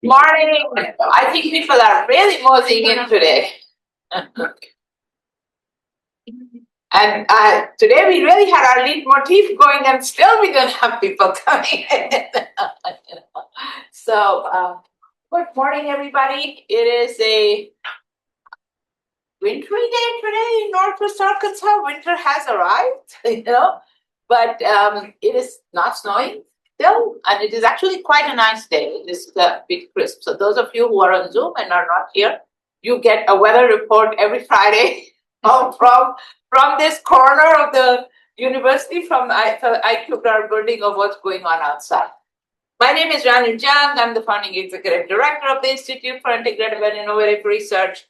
Morning. I think people are really moseying in today. And today we really had our lead motif going, and still we don't have people coming in. So, good morning, everybody. It is a wintry day today in Northwest Arkansas. Winter has arrived, but it is not snowing still, and it is actually quite a nice day. It is a bit crisp. So those of you who are on Zoom and are not here, you get a weather report every Friday from this corner of the university, from IQR building, of what's going on outside. My name is Ranu Jang. I'm the founding executive director of the Institute for Integrative and Innovative Research.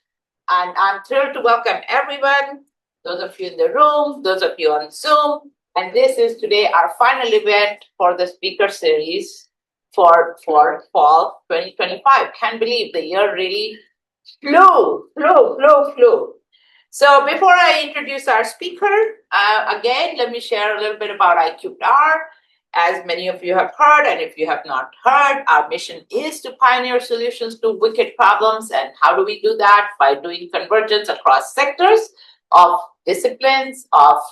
And I'm thrilled to welcome everyone, those of you in the room, those of you on Zoom. And this is today our final event for the speaker series for fall 2025. Can't believe the year really flew. So before I introduce our speaker, again, let me share a little bit about IQR. As many of you have heard, and if you have not heard, our mission is to pioneer solutions to wicked problems. And how do we do that? By doing convergence across sectors of disciplines, of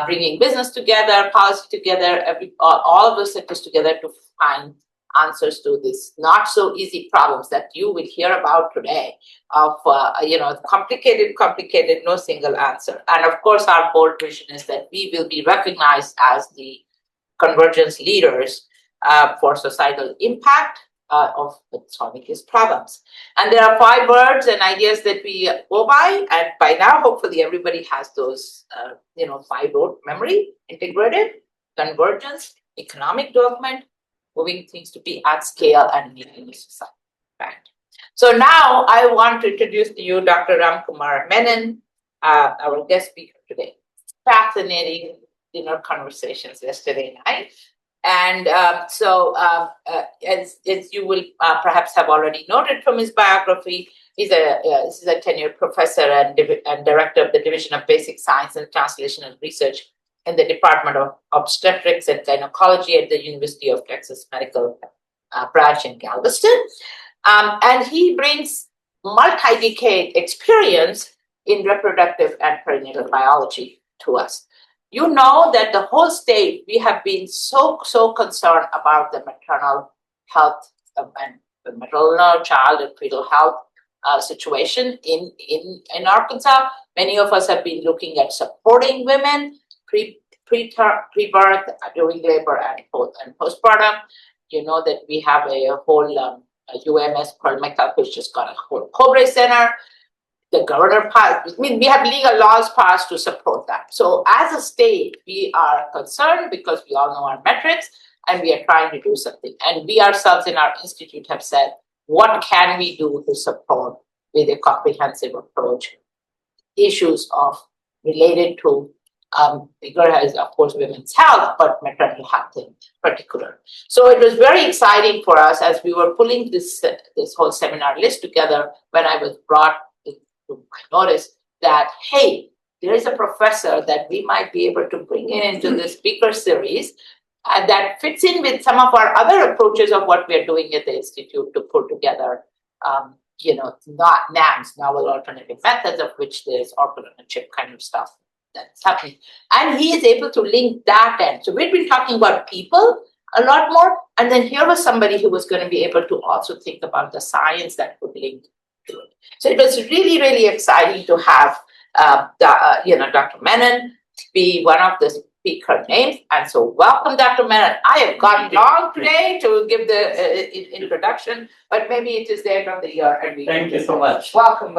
bringing business together, policy together, all of those sectors together to find answers to these not so easy problems that you will hear about today of, complicated, no single answer. And of course, our bold vision is that we will be recognized as the convergence leaders for societal impact of solving these problems. And there are 5 words and ideas that we go by, and by now, hopefully, everybody has those, 5 word memory: integrative, convergence, economic development, moving things to be at scale and meeting the society. Right. So now I want to introduce to you Dr. Ramkumar Menon, our guest speaker today. Fascinating dinner conversations yesterday night. And as you will perhaps have already noted from his biography, he's a tenured professor and director of the Division of Basic Science and Translational Research in the Department of Obstetrics and Gynecology at the University of Texas Medical Branch in Galveston. And he brings multi-decade experience in reproductive and perinatal biology to us. You know that the whole state, we have been so concerned about the maternal health and the maternal, child, and fetal health situation in Arkansas. Many of us have been looking at supporting women pre-birth, during labor, and postpartum. You know that we have a whole UMS Pearl which just got a whole COBRA center. The governor passed, we have legal laws passed to support that. So as a state, we are concerned because we all know our metrics and we are trying to do something. And we ourselves in our institute have said, what can we do to support with a comprehensive approach issues of related to bigger as, of course, women's health, but maternal health in particular. So it was very exciting for us as we were pulling this whole seminar list together when I was brought to notice that, hey, there is a professor that we might be able to bring into the speaker series that fits in with some of our other approaches of what we're doing at the Institute to put together, not NAMs, novel alternative methods, of which there's organ-on-a-chip kind of stuff that's happening. And he is able to link that in. So we've been talking about people a lot more, and then here was somebody who was going to be able to also think about the science that would link to it. So it was really, really exciting to have, Dr. Menon be one of the speaker names. And so welcome, Dr. Menon. I have gone long today to give the introduction, but maybe it is the end of the year. And Thank you so much. Welcome.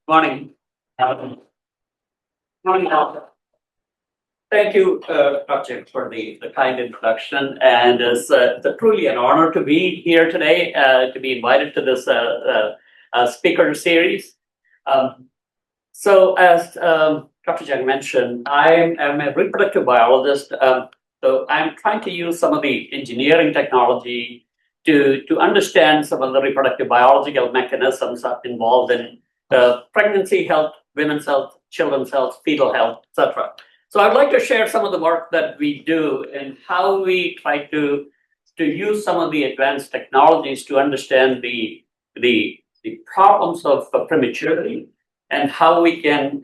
Morning. Morning. Thank you, Dr. for the kind introduction. And it's truly an honor to be here today, to be invited to this speaker series. So as Dr. Jang mentioned, I am a reproductive biologist. So I'm trying to use some of the engineering technology to understand some of the reproductive biological mechanisms involved in pregnancy health, women's health, children's health, fetal health, etc. So I'd like to share some of the work that we do and how we try to to use some of the advanced technologies to understand the problems of prematurity and how we can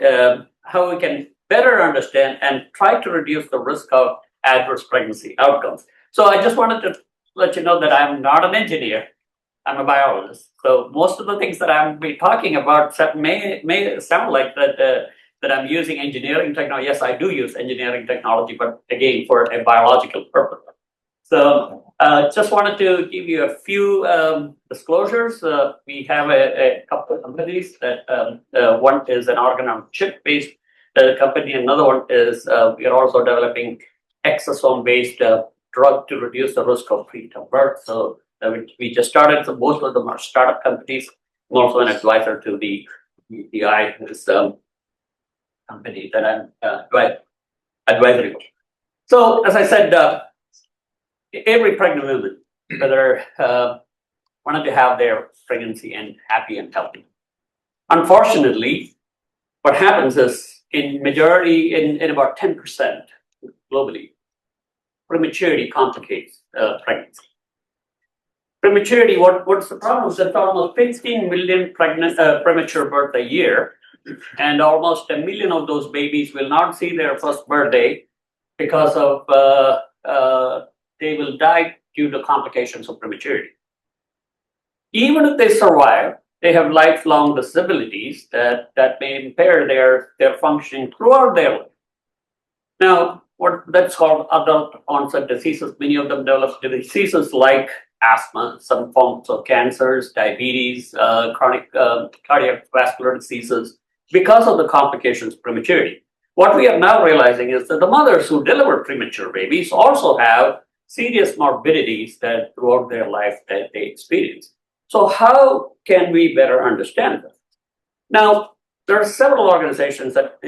better understand and try to reduce the risk of adverse pregnancy outcomes. So I just wanted to let you know that I'm not an engineer. I'm a biologist. So most of the things that I'm be talking about may sound like that I'm using engineering technology. Yes, I do use engineering technology, but again, for a biological purpose. So just wanted to give you a few disclosures. We have a couple of companies that one is an organ-on-chip-based company. Another one is we are also developing exosome-based drug to reduce the risk of preterm birth. So we just started. So most of them are startup companies. I'm also an advisor to the UTI, this company that I'm advisory. So as I said, every pregnant woman, whether wanted to have their pregnancy and happy and healthy. Unfortunately, what happens is in majority, in about 10% globally, prematurity complicates pregnancy. Prematurity, what's the problem? There's almost 15 million premature births a year, and almost 1 million of those babies will not see their first birthday because of they will die due to complications of prematurity. Even if they survive, they have lifelong disabilities that may impair their functioning throughout their life. Now, what that's called adult onset diseases, many of them develop diseases like asthma, some forms of cancers, diabetes, chronic cardiovascular diseases, because of the complications of prematurity. What we are now realizing is that the mothers who deliver premature babies also have serious morbidities that throughout their life that they experience. So how can we better understand this? Now, there are several organizations that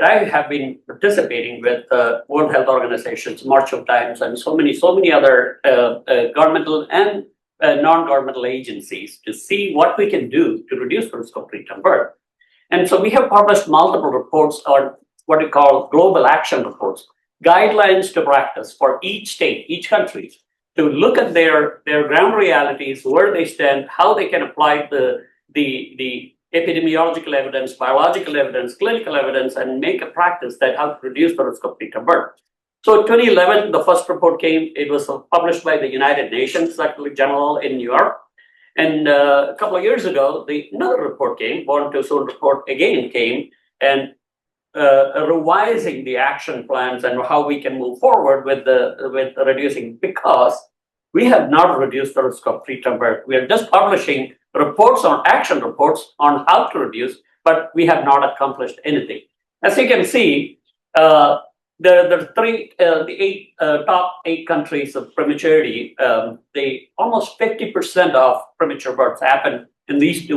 I have been participating with, World Health Organizations, March of Dimes, and so many other governmental and non-governmental agencies to see what we can do to reduce the risk of preterm birth. And so we have published multiple reports on what we call global action reports, guidelines to practice for each state, each country, to look at their ground realities, where they stand, how they can apply the epidemiological evidence, biological evidence, clinical evidence, and make a practice that how to reduce the risk of preterm birth. So in 2011, the first report came. It was published by the United Nations Secretary General in New York. And a couple of years ago, another report came, Born Too Soon report again came, and revising the action plans and how we can move forward with reducing, because we have not reduced the risk of preterm birth. We are just publishing reports on action reports on how to reduce, but we have not accomplished anything. As you can see, the top eight countries of prematurity, almost 50% of premature births happen in these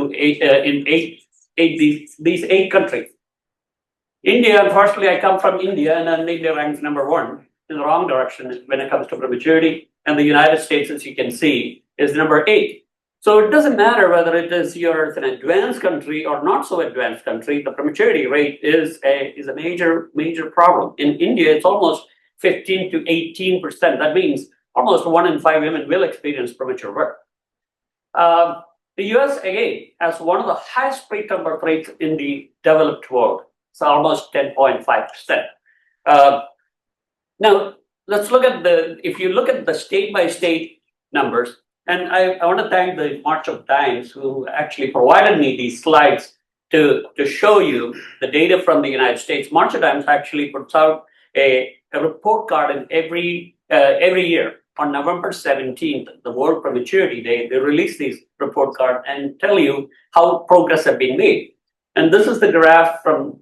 eight countries. India, unfortunately, I come from India, and India ranks #1 in the wrong direction when it comes to prematurity. And the United States, as you can see, is #8. So it doesn't matter whether you're an advanced country or not so advanced country. The prematurity rate is a major problem. In India, it's almost 15 to 18%. That means almost 1 in 5 women will experience premature birth. The US, again, has one of the highest preterm birth rates in the developed world. It's almost 10.5%. Now, let's look at if you look at the state-by-state numbers, and I want to thank the March of Dimes who actually provided me these slides to show you the data from the United States. March of Dimes actually puts out a report card in every year. On November 17th, the World Prematurity Day, they release these report cards and tell you how progress has been made. And this is the graph from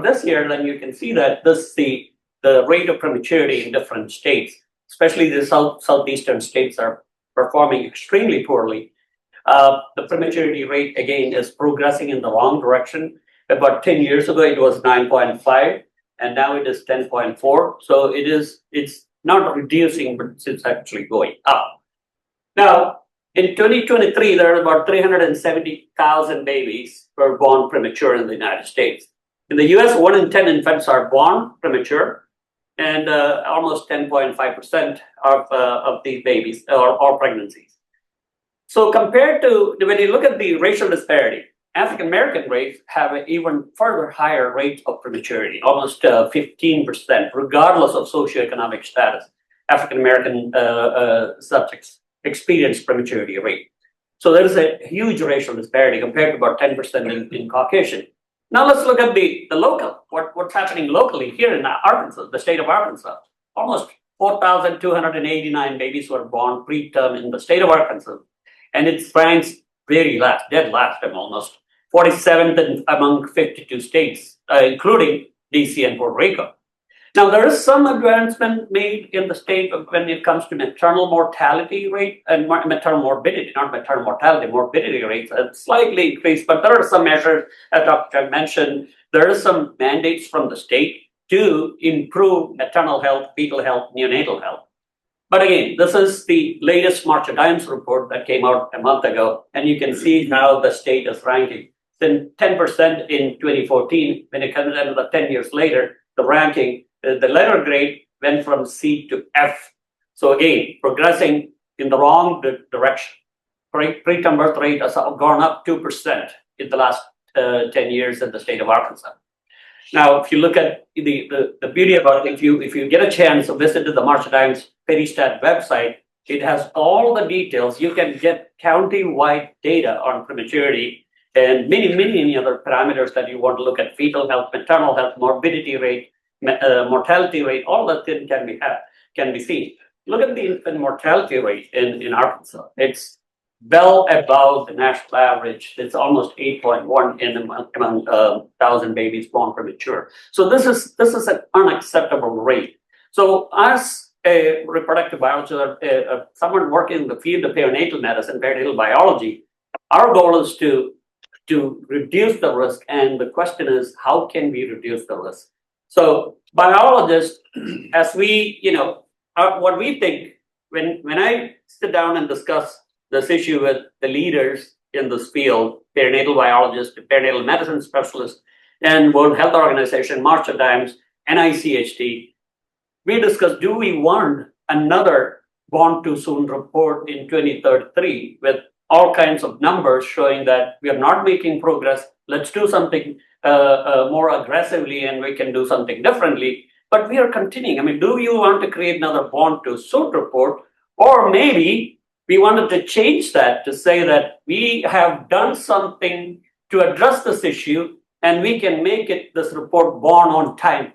this year. Then you can see that the rate of prematurity in different states, especially the southeastern states, are performing extremely poorly. The prematurity rate, again, is progressing in the wrong direction. About 10 years ago, it was 9.5, and now it is 10.4. So it's not reducing, but it's actually going up. Now, in 2023, there are about 370,000 babies were born premature in the United States. In the US, 1 in 10 infants are born premature. and almost 10.5% of these babies or pregnancies. So compared to when you look at the racial disparity, African American rates have an even further higher rate of prematurity, almost 15%, regardless of socioeconomic status. African American subjects experience prematurity rate. So there is a huge racial disparity compared to about 10% in Caucasian. Now let's look at the local, what's happening locally here in Arkansas, the state of Arkansas. Almost 4,289 babies were born preterm in the state of Arkansas. And it ranks very last, dead last almost, 47th among 52 states, including DC and Puerto Rico. Now, there is some advancement made in the state when it comes to maternal mortality rate and maternal morbidity, not maternal mortality, morbidity rates have slightly increased, but there are some measures, as Dr. mentioned, there are some mandates from the state to improve maternal health, fetal health, neonatal health. But again, this is the latest March of Dimes report that came out a month ago, and you can see how the state is ranking. Then 10% in 2014, when it comes down to the 10 years later, the ranking, the letter grade went from C to F. So again, progressing in the wrong direction. Preterm birth rate has gone up 2% in the last 10 years in the state of Arkansas. Now, if you look at the beauty about it, if you get a chance to visit the March of Dimes Peristat website, it has all the details. You can get county-wide data on prematurity and many other parameters that you want to look at: fetal health, maternal health, morbidity rate, mortality rate. All that thing can be seen. Look at the infant mortality rate in Arkansas. It's well above the national average. It's almost 8.1 among 1,000 babies born premature. So this is an unacceptable rate. So as a reproductive biologist, someone working in the field of perinatal medicine, perinatal biology, our goal is to reduce the risk. And the question is, how can we reduce the risk? So biologists, as we, what we think when I sit down and discuss this issue with the leaders in this field, perinatal biologists, perinatal medicine specialists, and World Health Organization, March of Dimes, NICHD, we discussed, do we want another born too soon report in 2033 with all kinds of numbers showing that we are not making progress? Let's do something more aggressively and we can do something differently. But we are continuing. I mean, do you want to create another born too soon report? Or maybe we wanted to change that to say that we have done something to address this issue and we can make this report born on time.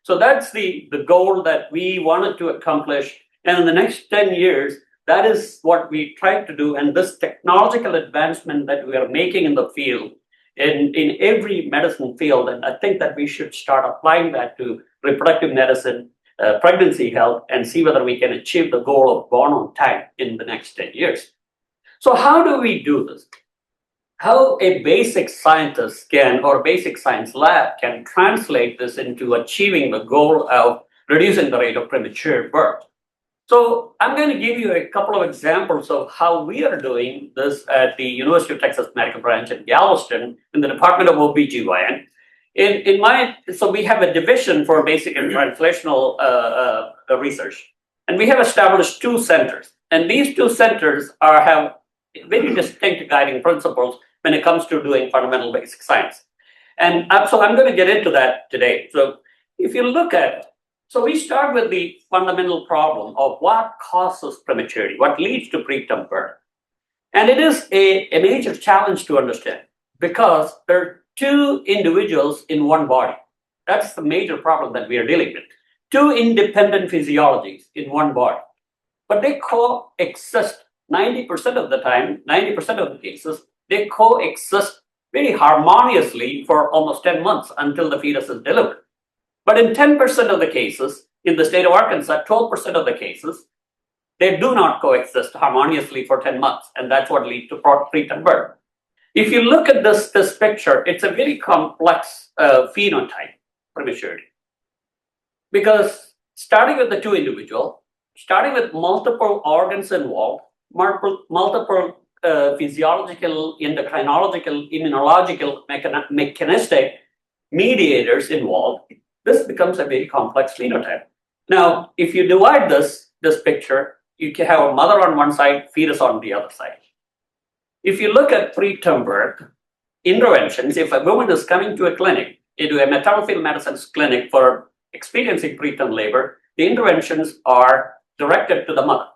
So that's the goal that we wanted to accomplish. And in the next 10 years, that is what we tried to do. And this technological advancement that we are making in the field, in every medicine field, and I think that we should start applying that to reproductive medicine, pregnancy health, and see whether we can achieve the goal of born on time in the next 10 years. So how do we do this? How a basic scientist or basic science lab can translate this into achieving the goal of reducing the rate of premature birth. So I'm going to give you a couple of examples of how we are doing this at the University of Texas Medical Branch in Galveston in the Department of OBGYN. So we have a division for basic and translational research, and we have established 2 centers. And these 2 centers have very distinct guiding principles when it comes to doing fundamental basic science. And so I'm going to get into that today. So if you look at, so we start with the fundamental problem of what causes prematurity, what leads to preterm birth. And it is a major challenge to understand because there are 2 individuals in one body. That's the major problem that we are dealing with. 2 independent physiologies in one body. But they coexist 90% of the time, 90% of the cases, they coexist very harmoniously for almost 10 months until the fetus is delivered. But in 10% of the cases, in the state of Arkansas, 12% of the cases, they do not coexist harmoniously for 10 months. And that's what leads to preterm birth. If you look at this picture, it's a very complex phenotype, prematurity. Because starting with the 2 individuals, starting with multiple organs involved, multiple physiological, endocrinological, immunological, mechanistic mediators involved, this becomes a very complex phenotype. Now, if you divide this picture, you can have a mother on one side, fetus on the other side. If you look at preterm birth interventions, if a woman is coming to a clinic, into a maternal-fetal medicine clinic for experiencing preterm labor, the interventions are directed to the mother.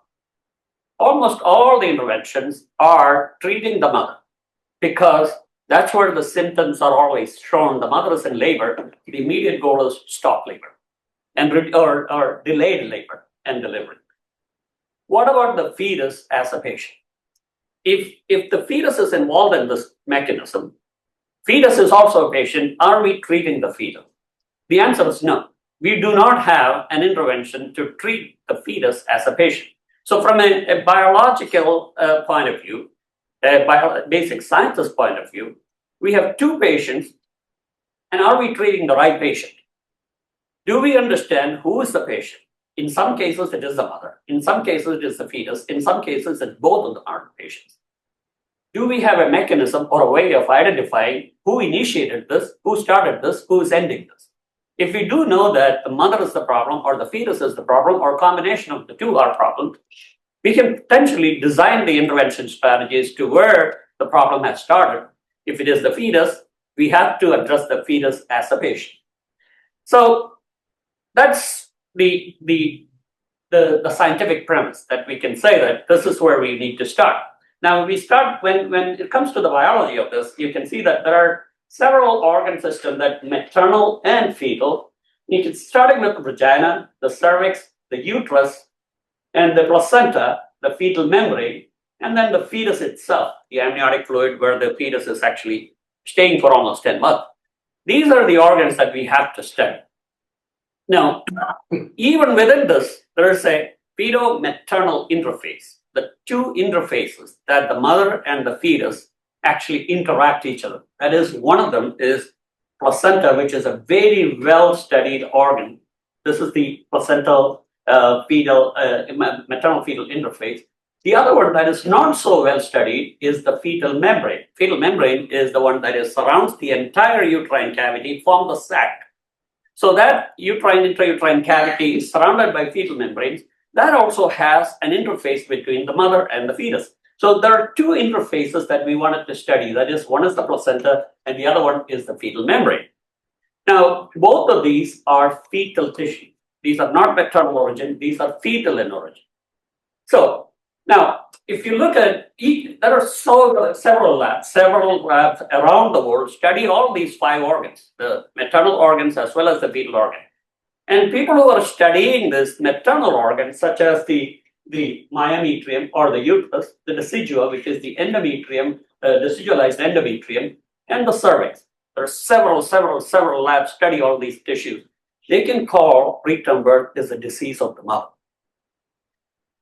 Almost all the interventions are treating the mother because that's where the symptoms are always shown. The mother is in labor, the immediate goal is stop labor or delayed labor and delivery. What about the fetus as a patient? If the fetus is involved in this mechanism, fetus is also a patient, are we treating the fetus? The answer is no. We do not have an intervention to treat the fetus as a patient. So from a biological point of view, a basic scientist point of view, we have two patients, and are we treating the right patient? Do we understand who is the patient? In some cases, it is the mother. In some cases, it is the fetus. In some cases, it's both of them are the patients. Do we have a mechanism or a way of identifying who initiated this, who started this, who is ending this? If we do know that the mother is the problem or the fetus is the problem or combination of the two are problems, we can potentially design the intervention strategies to where the problem has started. If it is the fetus, we have to address the fetus as a patient. So that's the scientific premise that we can say that this is where we need to start. Now, we start when it comes to the biology of this, you can see that there are several organ systems that maternal and fetal, starting with the vagina, the cervix, the uterus, and the placenta, the fetal membrane, and then the fetus itself, the amniotic fluid where the fetus is actually staying for almost 10 months. These are the organs that we have to study. Now, even within this, there is a feto-maternal interface, the two interfaces that the mother and the fetus actually interact each other. That is, one of them is placenta, which is a very well-studied organ. This is the placental maternal-fetal interface. The other one that is not so well studied is the fetal membrane. Fetal membrane is the one that surrounds the entire uterine cavity, forms the sac. So that intrauterine cavity is surrounded by fetal membranes. That also has an interface between the mother and the fetus. So there are two interfaces that we wanted to study. That is, one is the placenta and the other one is the fetal membrane. Now, both of these are fetal tissue. These are not maternal origin. These are fetal in origin. So now, if you look at there are several labs around the world study all these 5 organs, the maternal organs as well as the fetal organ. And people who are studying this maternal organ, such as the myometrium or the uterus, the decidua, which is the endometrium, decidualized endometrium, and the cervix. There are several labs study all these tissues. They can call preterm birth as a disease of the mother,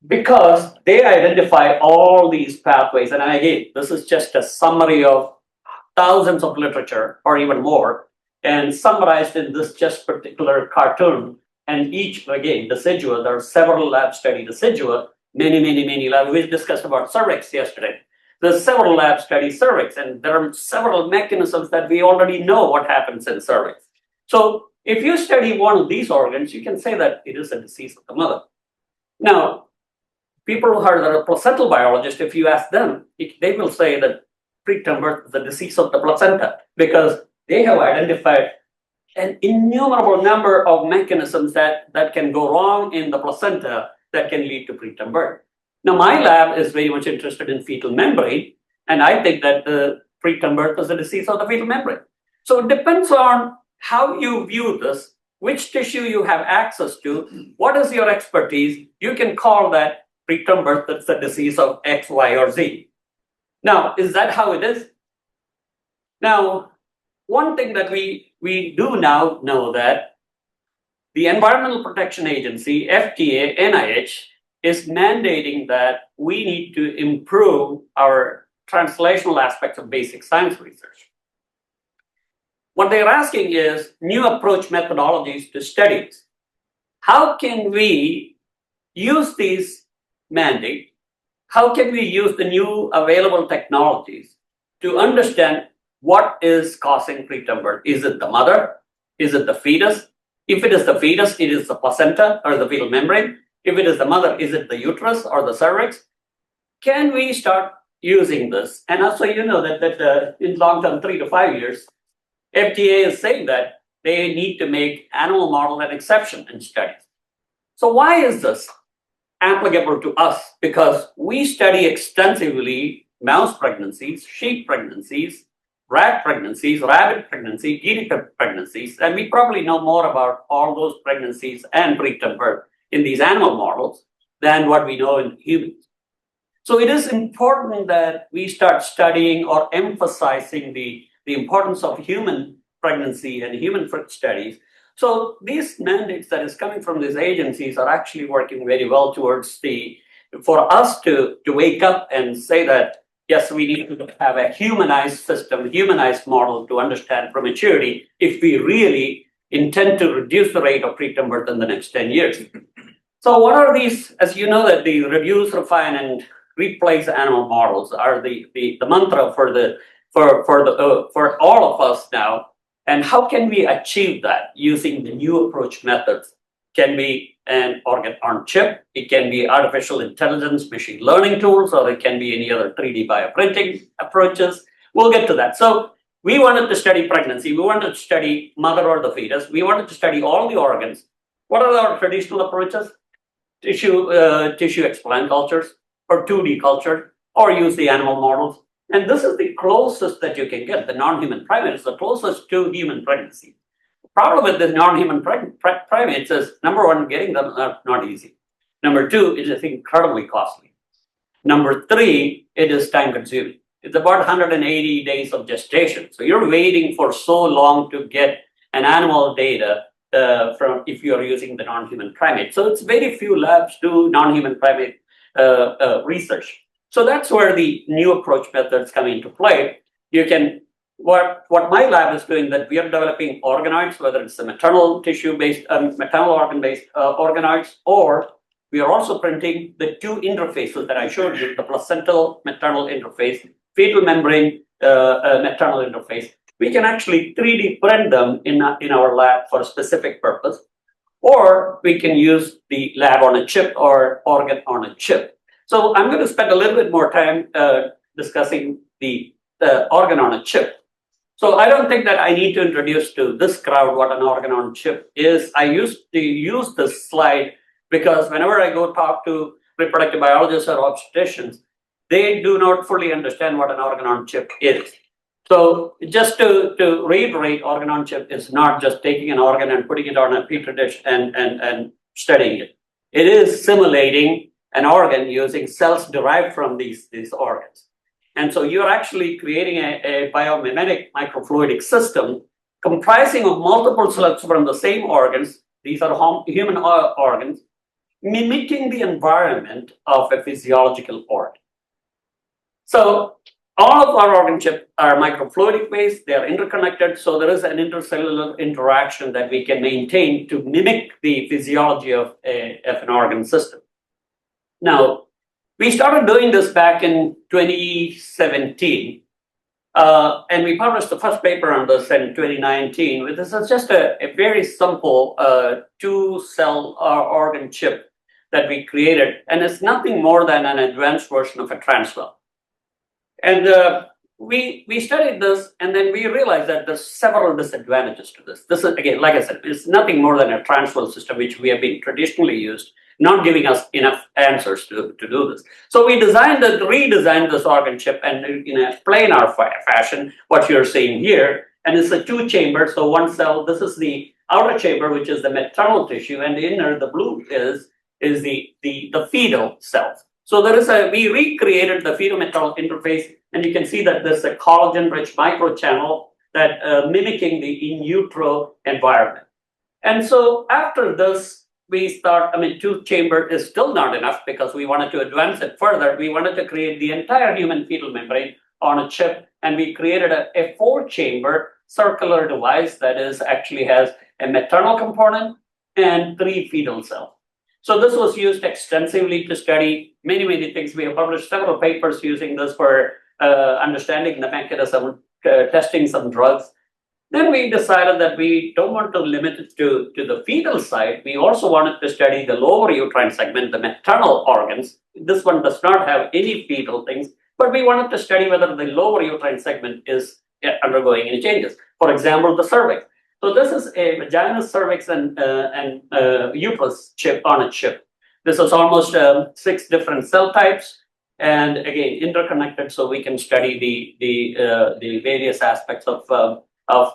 because they identify all these pathways. And again, this is just a summary of thousands of literature or even more, and summarized in this just particular cartoon. And each, again, decidua, there are several labs study decidua, many labs. We discussed about cervix yesterday. There's several labs study cervix, and there are several mechanisms that we already know what happens in cervix. So if you study one of these organs, you can say that it is a disease of the mother. Now, people who are placental biologists, if you ask them, they will say that preterm birth is the disease of the placenta, because they have identified an innumerable number of mechanisms that can go wrong in the placenta that can lead to preterm birth. Now, my lab is very much interested in fetal membrane, and I think that the preterm birth is a disease of the fetal membrane. So it depends on how you view this, which tissue you have access to, what is your expertise. You can call that preterm birth that's the disease of X, Y, or Z. Now, is that how it is? Now, one thing that we do now know that the Environmental Protection Agency, FDA, NIH, is mandating that we need to improve our translational aspects of basic science research. What they're asking is new approach methodologies to studies. How can we use these mandates? How can we use the new available technologies to understand what is causing preterm birth? Is it the mother? Is it the fetus? If it is the fetus, it is the placenta or the fetal membrane. If it is the mother, is it the uterus or the cervix? Can we start using this? And also, you know that in long term, 3 to 5 years, FDA is saying that they need to make animal model an exception in studies. So why is this applicable to us? Because we study extensively mouse pregnancies, sheep pregnancies, rat pregnancies, rabbit pregnancies, guinea pig pregnancies, and we probably know more about all those pregnancies and preterm birth in these animal models than what we know in humans. So it is important that we start studying or emphasizing the importance of human pregnancy and human birth studies. So these mandates that is coming from these agencies are actually working very well towards for us to wake up and say that, yes, we need to have a humanized system, humanized model to understand prematurity if we really intend to reduce the rate of preterm birth in the next 10 years. So what are these? As you know, that the reduce, refine, and replace animal models are the mantra for all of us now. And how can we achieve that using the new approach methods? Can be an organ on chip, it can be artificial intelligence, machine learning tools, or it can be any other 3D bioprinting approaches. We'll get to that. So we wanted to study pregnancy, we wanted to study mother or the fetus, we wanted to study all the organs. What are our traditional approaches? Tissue explant cultures, or 2D culture, or use the animal models. And this is the closest that you can get. The non-human primate is the closest to human pregnancy. The problem with the non-human primates is, number one, getting them not easy. Number two, it is incredibly costly. Number three, it is time consuming. It's about 180 days of gestation. So you're waiting for so long to get an animal data from if you are using the non-human primate. So it's very few labs do non-human primate research. So that's where the new approach methods come into play. You can, what my lab is doing, that we are developing organoids, whether it's the maternal tissue-based, maternal organ-based organoids, or we are also printing the two interfaces that I showed you, the placental maternal interface, fetal membrane maternal interface. We can actually 3D print them in our lab for a specific purpose, or we can use the lab on a chip or organ on a chip. So I'm going to spend a little bit more time discussing the organ on a chip. So I don't think that I need to introduce to this crowd what an organ on chip is. I used to use this slide because whenever I go talk to reproductive biologists or obstetricians, they do not fully understand what an organ on chip is. So just to reiterate, organ on chip is not just taking an organ and putting it on a petri dish and studying it. It is simulating an organ using cells derived from these organs. And so you're actually creating a biomimetic microfluidic system comprising of multiple cells from the same organs. These are human organs, mimicking the environment of a physiological organ. So all of our organ chips are microfluidic based, they are interconnected, so there is an intercellular interaction that we can maintain to mimic the physiology of an organ system. Now, we started doing this back in 2017, and we published the first paper on this in 2019. This is just a very simple 2-cell organ chip that we created, and it's nothing more than an advanced version of a transwell. And we studied this, and then we realized that there's several disadvantages to this. This is, again, like I said, it's nothing more than a transwell system, which we have been traditionally used, not giving us enough answers to do this. So we redesigned this organ chip, and in a planar fashion, what you're seeing here, and it's a 2-chamber, so one cell, this is the outer chamber, which is the maternal tissue, and the inner, the blue is the fetal cells. So we recreated the fetal-maternal interface, and you can see that there's a collagen-rich microchannel that mimicking the in utero environment. And so after this, we thought, 2-chamber is still not enough because we wanted to advance it further. We wanted to create the entire human fetal membrane on a chip, and we created a 4-chamber circular device that actually has a maternal component and 3 fetal cells. So this was used extensively to study many things. We have published several papers using this for understanding the mechanism, testing some drugs. Then we decided that we don't want to limit it to the fetal side. We also wanted to study the lower uterine segment, the maternal organs. This one does not have any fetal things, but we wanted to study whether the lower uterine segment is undergoing any changes. For example, the cervix. So this is a vagina, cervix, and uterus chip on a chip. This is almost 6 different cell types, and again interconnected, so we can study the various aspects of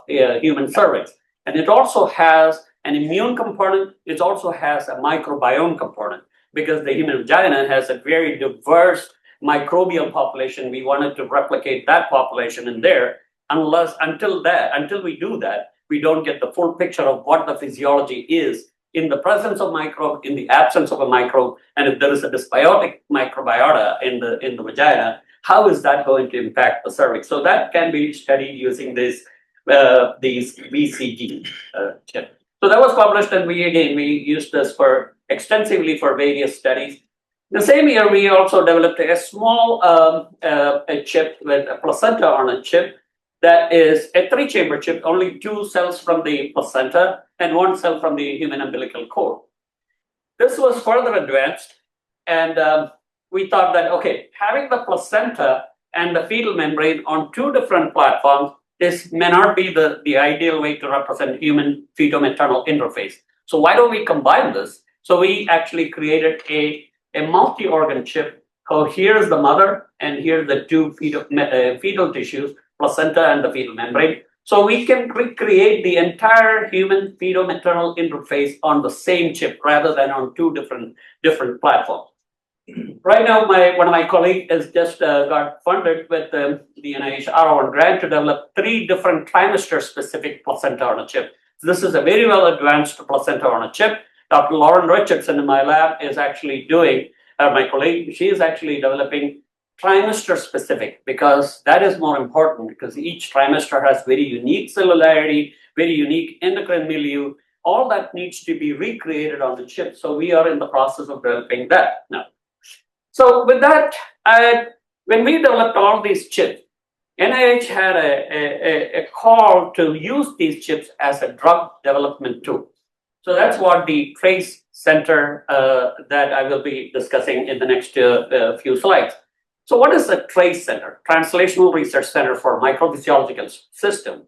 human cervix. And it also has an immune component. It also has a microbiome component, because the human vagina has a very diverse microbial population. We wanted to replicate that population in there. Until we do that, we don't get the full picture of what the physiology is in the presence of microbe, in the absence of a microbe, and if there is a dysbiotic microbiota in the vagina, how is that going to impact the cervix? So that can be studied using these BCG chip. So that was published, and we used this extensively for various studies. The same year, we also developed a small a chip with a placenta on a chip. That is a 3-chamber chip, only 2 cells from the placenta and 1 cell from the human umbilical cord. This was further advanced, and we thought that, okay, having the placenta and the fetal membrane on 2 different platforms, this may not be the ideal way to represent human feto-maternal interface. So why don't we combine this? So we actually created a multi-organ chip. So here's the mother, and here's the 2 fetal tissues, placenta and the fetal membrane. So we can recreate the entire human feto-maternal interface on the same chip rather than on 2 different platforms. Right now, one of my colleagues has just got funded with the NIH R1 grant to develop 3 different trimester-specific placenta on a chip. This is a very well advanced placenta on a chip. Dr. Lauren Richardson in my lab is actually doing, my colleague, she is actually developing trimester specific, because that is more important, because each trimester has very unique cellularity, very unique endocrine milieu. All that needs to be recreated on the chip. So we are in the process of developing that now. So with that, when we developed all these chips, NIH had a call to use these chips as a drug development tool. So that's what the TRACE Center that I will be discussing in the next few slides. So what is a TRACE Center? Translational Research Center for Microphysiological System,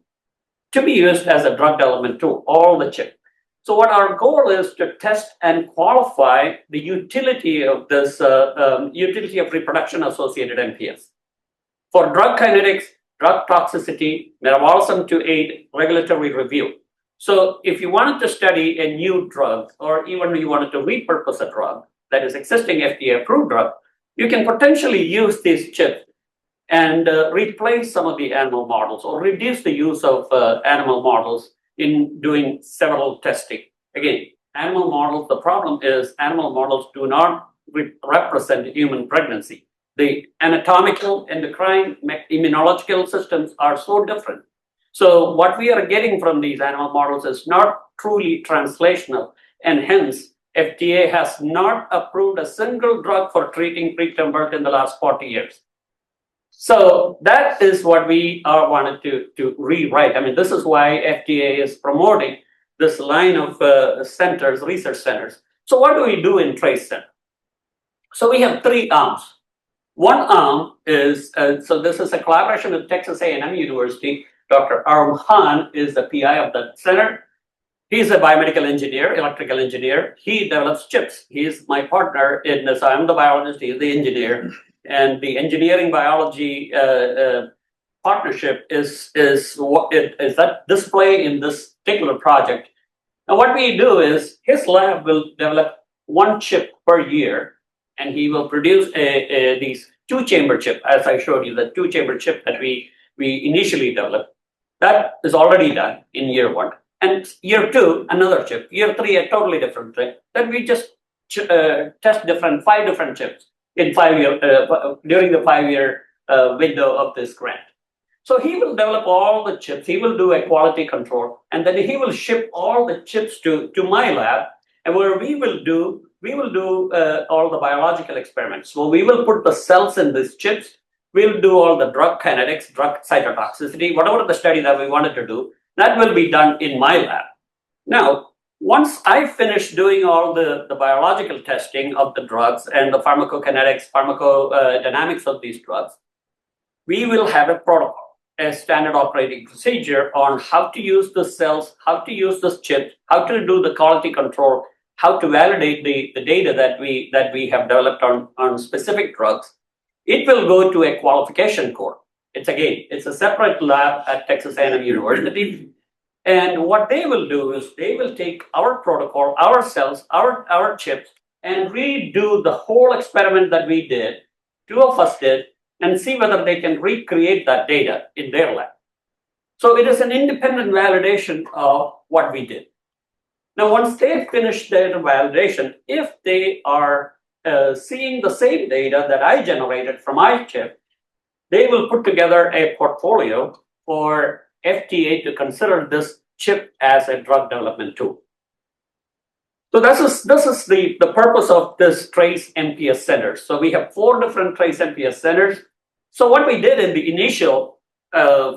to be used as a drug development tool, all the chip. So what our goal is to test and qualify the utility of this, utility of reproduction associated MPS for drug kinetics, drug toxicity, metabolism to aid regulatory review. So if you wanted to study a new drug, or even you wanted to repurpose a drug that is existing FDA approved drug, you can potentially use these chips and replace some of the animal models, or reduce the use of animal models in doing several testing. Again, animal models, the problem is animal models do not represent human pregnancy. The anatomical, endocrine, immunological systems are so different. So what we are getting from these animal models is not truly translational, and hence FDA has not approved a single drug for treating preterm birth in the last 40 years. So that is what we wanted to rewrite. I mean, this is why FDA is promoting this line of centers, research centers. So what do we do in TRACE Center? So we have 3 arms. One arm is, so this is a collaboration with Texas A&M University. Dr. Arum Khan is the PI of that center. He's a biomedical engineer, electrical engineer. He develops chips. He's my partner in this. I'm the biologist, he's the engineer. And the engineering biology partnership is that display in this particular project. And what we do is his lab will develop 1 chip per year, and he will produce these 2-chamber chip, as I showed you, the 2-chamber chip that we initially developed. That is already done in year 1. And year 2, another chip. Year 3, a totally different chip. Then we just test 5 different chips in 5 year during the 5-year window of this grant. So he will develop all the chips. He will do a quality control, and then he will ship all the chips to my lab, and where we will do all the biological experiments. So we will put the cells in these chips. We'll do all the drug kinetics, drug cytotoxicity, whatever the study that we wanted to do. That will be done in my lab. Now, once I finish doing all the biological testing of the drugs and the pharmacokinetics, pharmacodynamics of these drugs, we will have a protocol, a standard operating procedure on how to use the cells, how to use this chip, how to do the quality control, how to validate the data that we have developed on specific drugs. It will go to a qualification core. It's a separate lab at Texas A&M University. And what they will do is they will take our protocol, our cells, our chips, and redo the whole experiment that we did, two of us did, and see whether they can recreate that data in their lab. So it is an independent validation of what we did. Now, once they finish their validation, if they are seeing the same data that I generated from my chip, they will put together a portfolio for FDA to consider this chip as a drug development tool. So this is the purpose of this Trace MPS centers. So we have 4 different Trace MPS centers. So what we did in the initial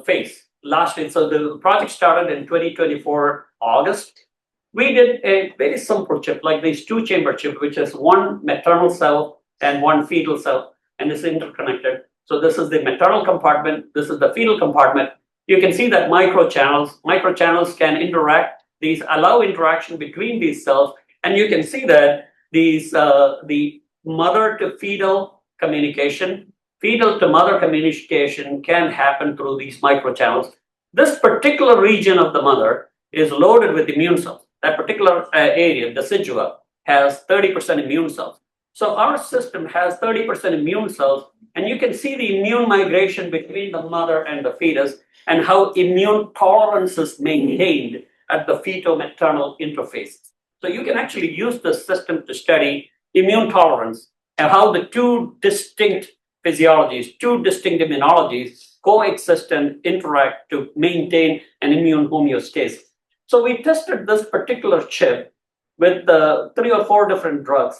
phase last year, so the project started in 2024 August. We did a very simple chip, like this 2-chamber chip, which is 1 maternal cell and 1 fetal cell, and is interconnected. So this is the maternal compartment, this is the fetal compartment. You can see that microchannels can interact. These allow interaction between these cells, and you can see that these the mother to fetal communication, fetal to mother communication can happen through these microchannels. This particular region of the mother is loaded with immune cells. That particular area, the decidua, has 30% immune cells. So our system has 30% immune cells, and you can see the immune migration between the mother and the fetus and how immune tolerance is maintained at the feto-maternal interface. So you can actually use this system to study immune tolerance and how the 2 distinct physiologies, 2 distinct immunologies coexist and interact to maintain an immune homeostasis. So we tested this particular chip with 3 or 4 different drugs,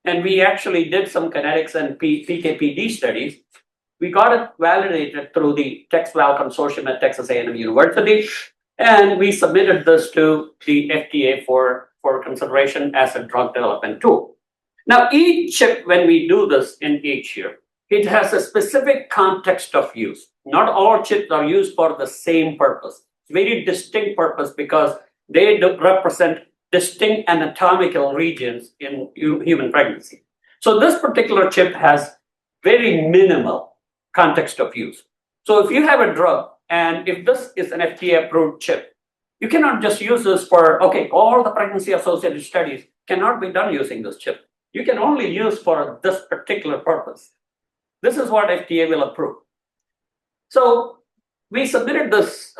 and we actually did some kinetics and PK/PD studies. We got it validated through the TexVal consortium at Texas A&M University, and we submitted this to the FDA for consideration as a drug development tool. Now, each chip, when we do this in each year, it has a specific context of use. Not all chips are used for the same purpose. Very distinct purpose because they represent distinct anatomical regions in human pregnancy. So this particular chip has very minimal context of use. So if you have a drug, and if this is an FDA approved chip, you cannot just use this for, okay, all the pregnancy associated studies cannot be done using this chip. You can only use for this particular purpose. This is what FDA will approve. So we submitted this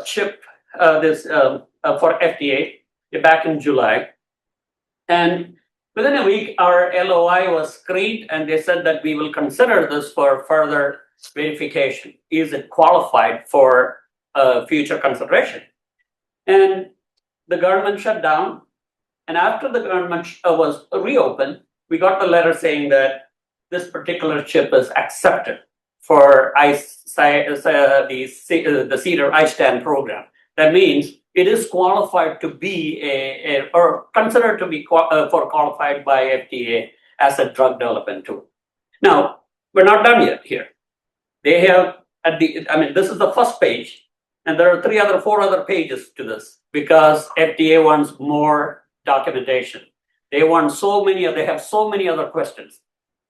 chip for FDA back in July. And within a week, our LOI was screened, and they said that we will consider this for further verification. Is it qualified for future consideration? And the government shut down. And after the government was reopened, we got the letter saying that this particular chip is accepted for the CEDAR I-STAND program. That means it is qualified to be or considered to be qualified by FDA as a drug development tool. Now, we're not done yet here. They have, this is the first page, and there are 4 other pages to this because FDA wants more documentation. They have so many other questions.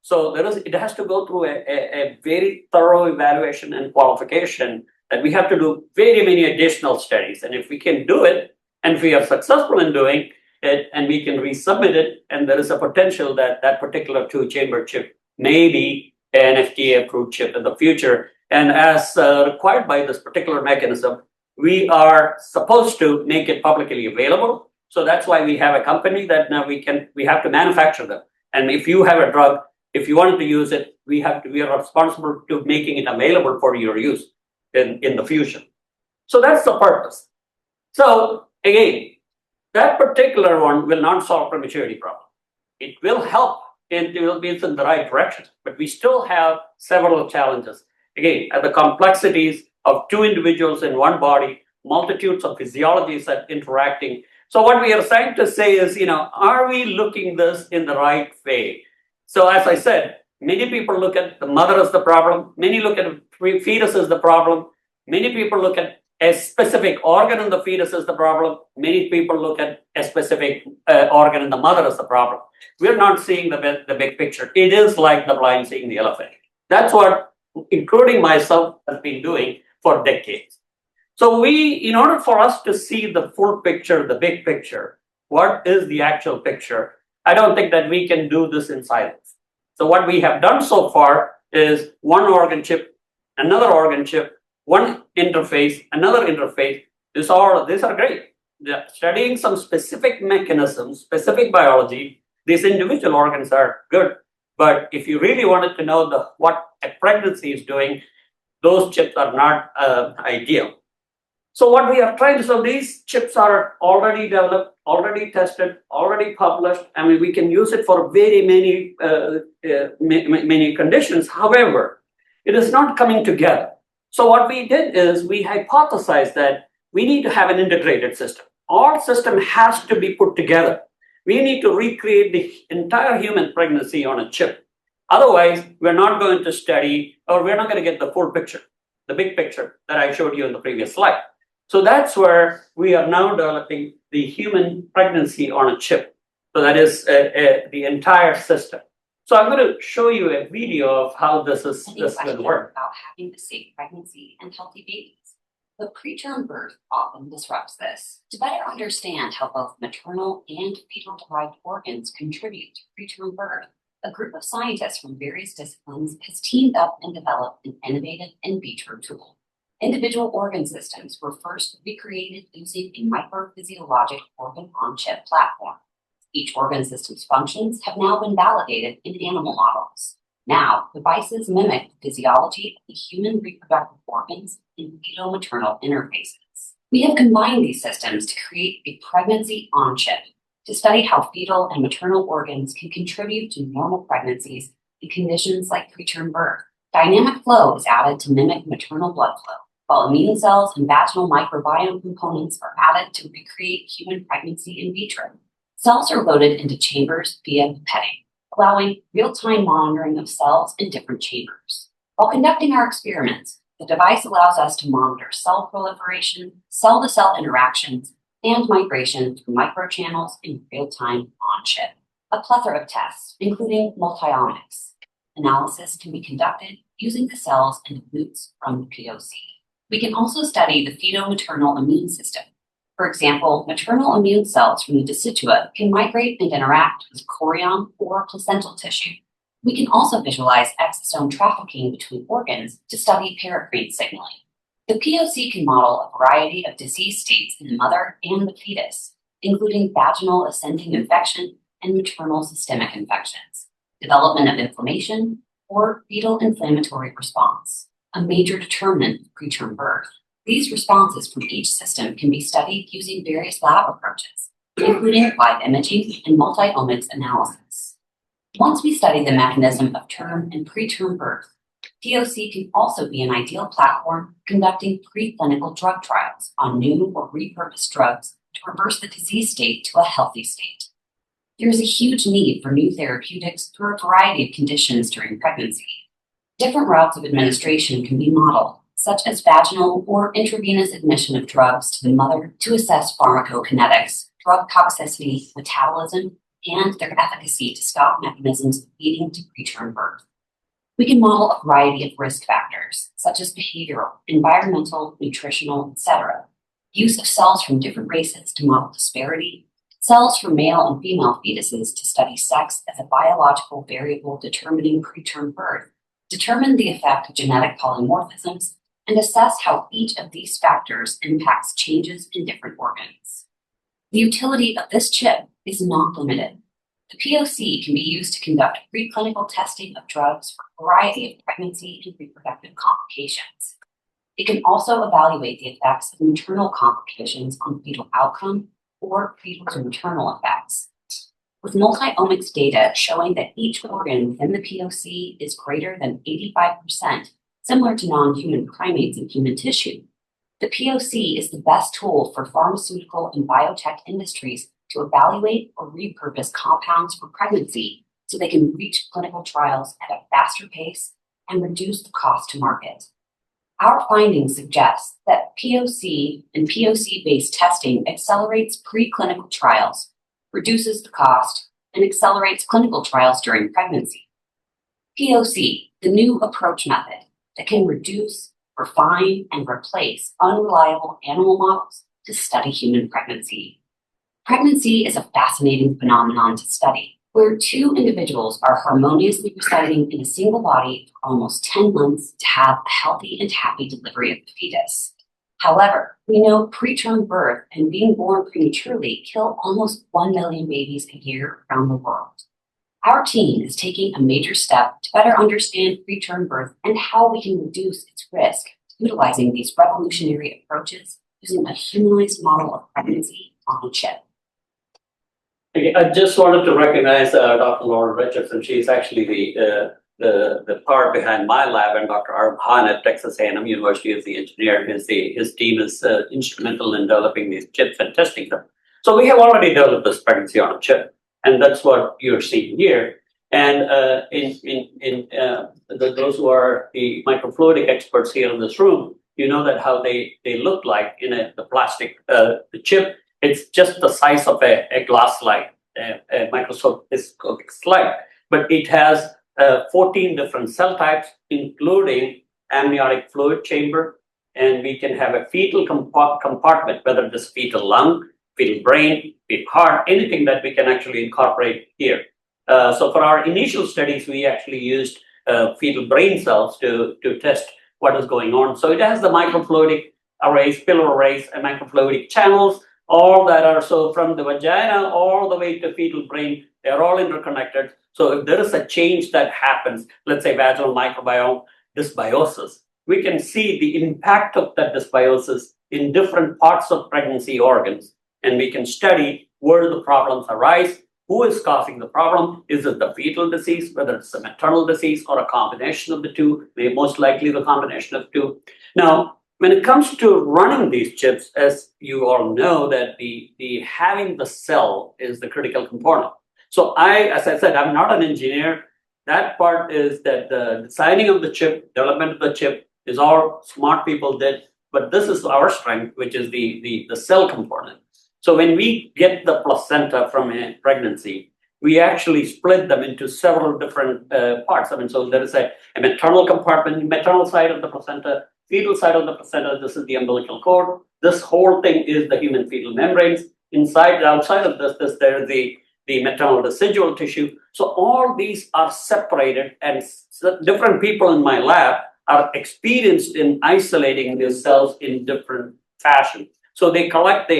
So it has to go through a very thorough evaluation and qualification that we have to do very many additional studies. And if we can do it, and if we are successful in doing it, and we can resubmit it, and there is a potential that that particular 2-chamber chip may be an FDA-approved chip in the future. And as required by this particular mechanism, we are supposed to make it publicly available. So that's why we have a company that now we have to manufacture them. And if you have a drug, if you want to use it, we are responsible to making it available for your use in the future. So that's the purpose. So again, that particular one will not solve prematurity problem. It will help, and it will be in the right direction, but we still have several challenges. Again, the complexities of 2 individuals in one body multitudes of physiologies that interacting. So what we are trying to say is, are we looking this in the right way? So as I said, many people look at the mother as the problem. Many look at fetus as the problem. Many people look at a specific organ in the fetus as the problem. Many people look at a specific organ in the mother as the problem. We're not seeing the big picture. It is like the blind seeing the elephant. That's what, including myself, has been doing for decades. So in order for us to see the full picture, the big picture, what is the actual picture, I don't think that we can do this in silence. So what we have done so far is one organ chip, another organ chip, one interface, another interface. These are great. Studying some specific mechanisms, specific biology, these individual organs are good. But if you really wanted to know what a pregnancy is doing, those chips are not ideal. So what we are trying to, so these chips are already developed, already tested, already published. I mean, we can use it for very many conditions. However, it is not coming together. So what we did is we hypothesized that we need to have an integrated system. Our system has to be put together. We need to recreate the entire human pregnancy on a chip. Otherwise, we're not going to study, or we're not going to get the full picture, the big picture that I showed you in the previous slide. So that's where we are now developing the human pregnancy on a chip. So that is the entire system. So I'm going to show you a video of how this will work. About having a safe pregnancy and healthy babies. But preterm birth often disrupts this. To better understand how both maternal and fetal-derived organs contribute to preterm birth, a group of scientists from various disciplines has teamed up and developed an innovative in vitro tool. Individual organ systems were first recreated using a microphysiologic organ-on-chip platform. Each organ system's functions have now been validated in animal models. Now, devices mimic the physiology of the human reproductive organs in fetal-maternal interfaces. We have combined these systems to create a pregnancy on chip to study how fetal and maternal organs can contribute to normal pregnancies in conditions like preterm birth. Dynamic flow is added to mimic maternal blood flow, while immune cells and vaginal microbiome components are added to recreate human pregnancy in vitro. Cells are loaded into chambers via pipetting, allowing real-time monitoring of cells in different chambers. While conducting our experiments, the device allows us to monitor cell proliferation, cell-to-cell interactions, and migration through microchannels in real-time on-chip. A plethora of tests, including multiomics. Analysis can be conducted using the cells and the glutes from the POC. We can also study the feto-maternal immune system. For example, maternal immune cells from the decitua can migrate and interact with chorion or placental tissue. We can also visualize exosome trafficking between organs to study paracrine signaling. The POC can model a variety of disease states in the mother and the fetus, including vaginal ascending infection and maternal systemic infections, development of inflammation, or fetal inflammatory response, a major determinant of preterm birth. These responses from each system can be studied using various lab approaches, including live imaging and multi-omics analysis. Once we study the mechanism of term and preterm birth, POC can also be an ideal platform conducting preclinical drug trials on new or repurposed drugs to reverse the disease state to a healthy state. There is a huge need for new therapeutics for a variety of conditions during pregnancy. Different routes of administration can be modeled, such as vaginal or intravenous admission of drugs to the mother to assess pharmacokinetics, drug toxicity, metabolism, and their efficacy to stop mechanisms leading to preterm birth. We can model a variety of risk factors, such as behavioral, environmental, nutritional, etc. Use of cells from different races to model disparity, cells from male and female fetuses to study sex as a biological variable determining preterm birth, determine the effect of genetic polymorphisms, and assess how each of these factors impacts changes in different organs. The utility of this chip is not limited. The POC can be used to conduct preclinical testing of drugs for a variety of pregnancy and reproductive complications. It can also evaluate the effects of maternal complications on fetal outcome or fetal to maternal effects. With multi-omics data showing that each organ within the POC is greater than 85%, similar to non-human primates and human tissue, The POC is the best tool for pharmaceutical and biotech industries to evaluate or repurpose compounds for pregnancy so they can reach clinical trials at a faster pace and reduce the cost to market. Our findings suggest that POC and POC-based testing accelerates preclinical trials, reduces the cost, and accelerates clinical trials during pregnancy. POC, the new approach method that can reduce, refine, and replace unreliable animal models to study human pregnancy. Pregnancy is a fascinating phenomenon to study, where two individuals are harmoniously residing in a single body for almost 10 months to have a healthy and happy delivery of the fetus. However, we know preterm birth and being born prematurely kill almost 1 million babies a year around the world. Our team is taking a major step to better understand preterm birth and how we can reduce its risk, utilizing these revolutionary approaches using a humanized model of pregnancy on a chip. Okay, I just wanted to recognize Dr. Lauren Richardson. She's actually the part behind my lab, and Dr. Arv Hahn at Texas A&M University is the engineer. His team is instrumental in developing these chips and testing them. So we have already developed this pregnancy on a chip, and that's what you're seeing here. And those who are the microfluidic experts here in this room, you know that how they look like in the plastic the chip. It's just the size of a glass slide, a microscopic slide, but it has 14 different cell types, including amniotic fluid chamber, and we can have a fetal compartment, whether it is fetal lung, fetal brain, fetal heart, anything that we can actually incorporate here. So for our initial studies, we actually used fetal brain cells to test what is going on. So it has the microfluidic arrays, pillar arrays, and microfluidic channels, all that are so from the vagina all the way to fetal brain, they're all interconnected. So if there is a change that happens, let's say vaginal microbiome dysbiosis, we can see the impact of that dysbiosis in different parts of pregnancy organs. And we can study where the problems arise, who is causing the problem. Is it the fetal disease, whether it's a maternal disease or a combination of the two, most likely the combination of two. Now, when it comes to running these chips, as you all know, that the having the cell is the critical component. So as I said, I'm not an engineer. That part is that the designing of the chip, development of the chip is all smart people did, but this is our strength, which is the cell component. So when we get the placenta from a pregnancy, we actually split them into several different parts. I mean, so there is a maternal compartment, maternal side of the placenta, fetal side of the placenta. This is the umbilical cord. This whole thing is the human fetal membranes. Inside and outside of this there is the maternal residual tissue. So all these are separated, and different people in my lab are experienced in isolating these cells in different fashion. So they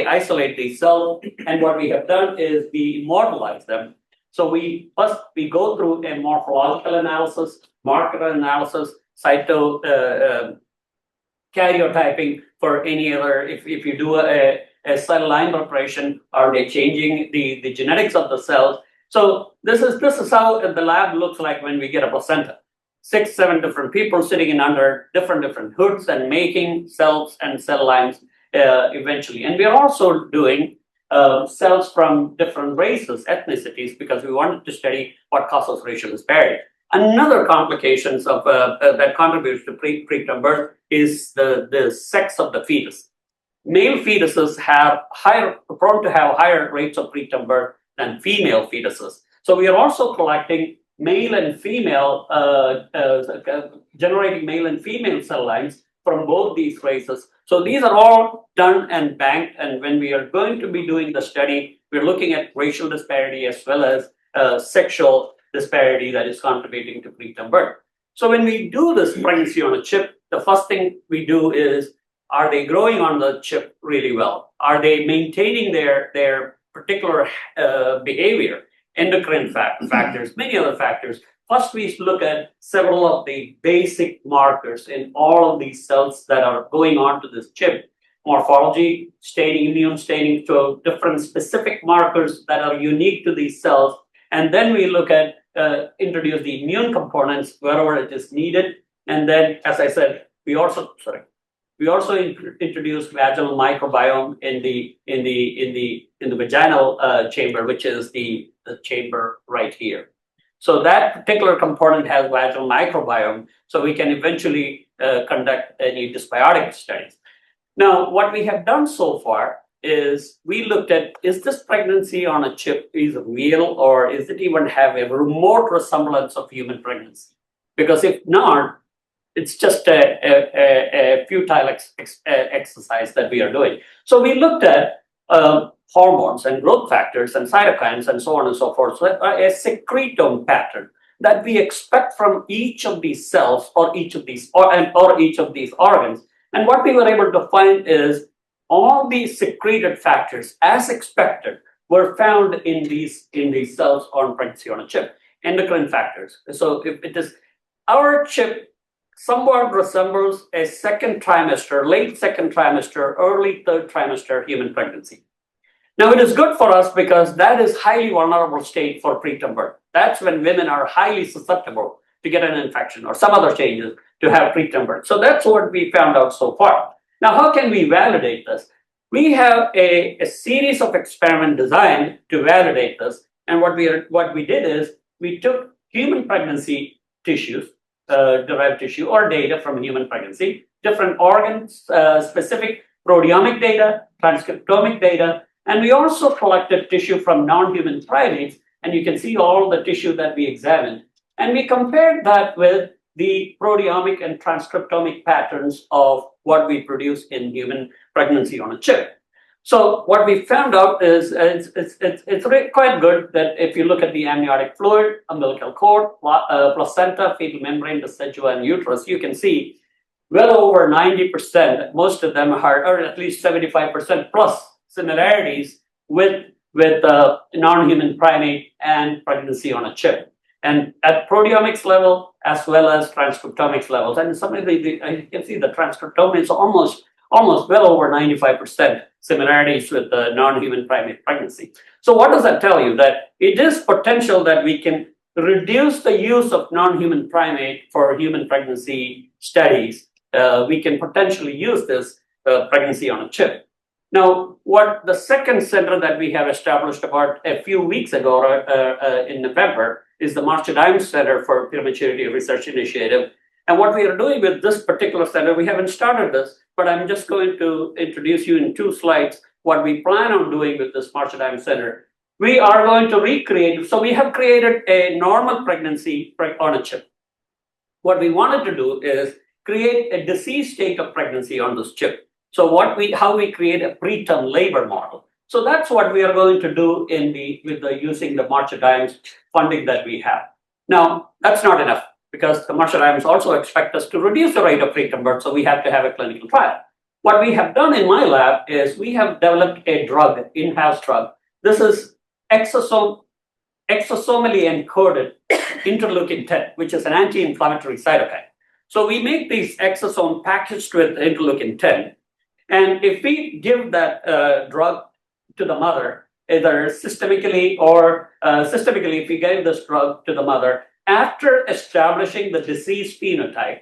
isolate these cells, and what we have done is we immortalize them. So we go through a morphological analysis, marker analysis, karyotyping for any other, if you do a cell line preparation, are they changing the genetics of the cells? So this is how the lab looks like when we get a placenta. 6-7 different people sitting in under different hoods and making cells and cell lines eventually. And we are also doing cells from different races, ethnicities, because we wanted to study what causes racial disparity. Another complications of that contributes to preterm birth is the sex of the fetus. Male fetuses prone to have higher rates of preterm birth than female fetuses. So we are also collecting male and female, generating male and female cell lines from both these races. So these are all done and banked, and when we are going to be doing the study, we're looking at racial disparity as well as sexual disparity that is contributing to preterm birth. So when we do this pregnancy on a chip, the first thing we do is, are they growing on the chip really well? Are they maintaining their particular behavior, endocrine factors, many other factors? First, we look at several of the basic markers in all of these cells that are going on to this chip. Morphology, staining, immune staining, so different specific markers that are unique to these cells. And then we look at, introduce the immune components wherever it is needed. And then, as I said, we We also introduced vaginal microbiome in the vaginal chamber, which is the chamber right here. So that particular component has vaginal microbiome, so we can eventually conduct any dysbiotic studies. Now, what we have done so far is we looked at, is this pregnancy on a chip is real, or is it even have a remote resemblance of human pregnancy? Because if not, it's just a futile exercise that we are doing. So we looked at hormones and growth factors and cytokines and so on and so forth. So a secretome pattern that we expect from each of these cells or each of these each of these organs. And what we were able to find is all these secreted factors, as expected, were found in these cells on pregnancy on a chip, endocrine factors. So if it is our chip somewhat resembles a second trimester, late second trimester, early third trimester human pregnancy. Now, it is good for us because that is highly vulnerable state for preterm birth. That's when women are highly susceptible to get an infection or some other changes to have preterm birth. So that's what we found out so far. Now, how can we validate this? We have a series of experiments designed to validate this. And what we did is we took human pregnancy tissues, derived tissue or data from human pregnancy, different organs, specific proteomic data, transcriptomic data, and we also collected tissue from non-human primates, and you can see all the tissue that we examined. And we compared that with the proteomic and transcriptomic patterns of what we produce in human pregnancy on a chip. So what we found out is it's really quite good that if you look at the amniotic fluid, umbilical cord, placenta, fetal membrane, decidua, and uterus, you can see well over 90%, most of them are, or at least 75% plus similarities with non-human primate and pregnancy on a chip. And at proteomics level, as well as transcriptomics levels. And some of you can see the transcriptomics almost well over 95% similarities with the non-human primate pregnancy. So what does that tell you? That it is potential that we can reduce the use of non-human primate for human pregnancy studies. We can potentially use this pregnancy on a chip. Now, what the second center that we have established about a few weeks ago in November is the Marchedheim Center for Prematurity Research Initiative. And what we are doing with this particular center, we haven't started this, but I'm just going to introduce you in 2 slides what we plan on doing with this Marchedheim Center. We are going to recreate, so we have created a normal pregnancy on a chip. What we wanted to do is create a disease state of pregnancy on this chip. So how we create a preterm labor model. So that's what we are going to do using the Marchedheim's funding that we have. Now, that's not enough because the Marchedheims also expect us to reduce the rate of preterm birth, so we have to have a clinical trial. What we have done in my lab is we have developed a drug, in-house drug. This is exosomally encoded interleukin 10, which is an anti-inflammatory cytokine. So we make these exosomes packaged with interleukin 10. And if we give that drug to the mother, either systemically or if we gave this drug to the mother, after establishing the disease phenotype,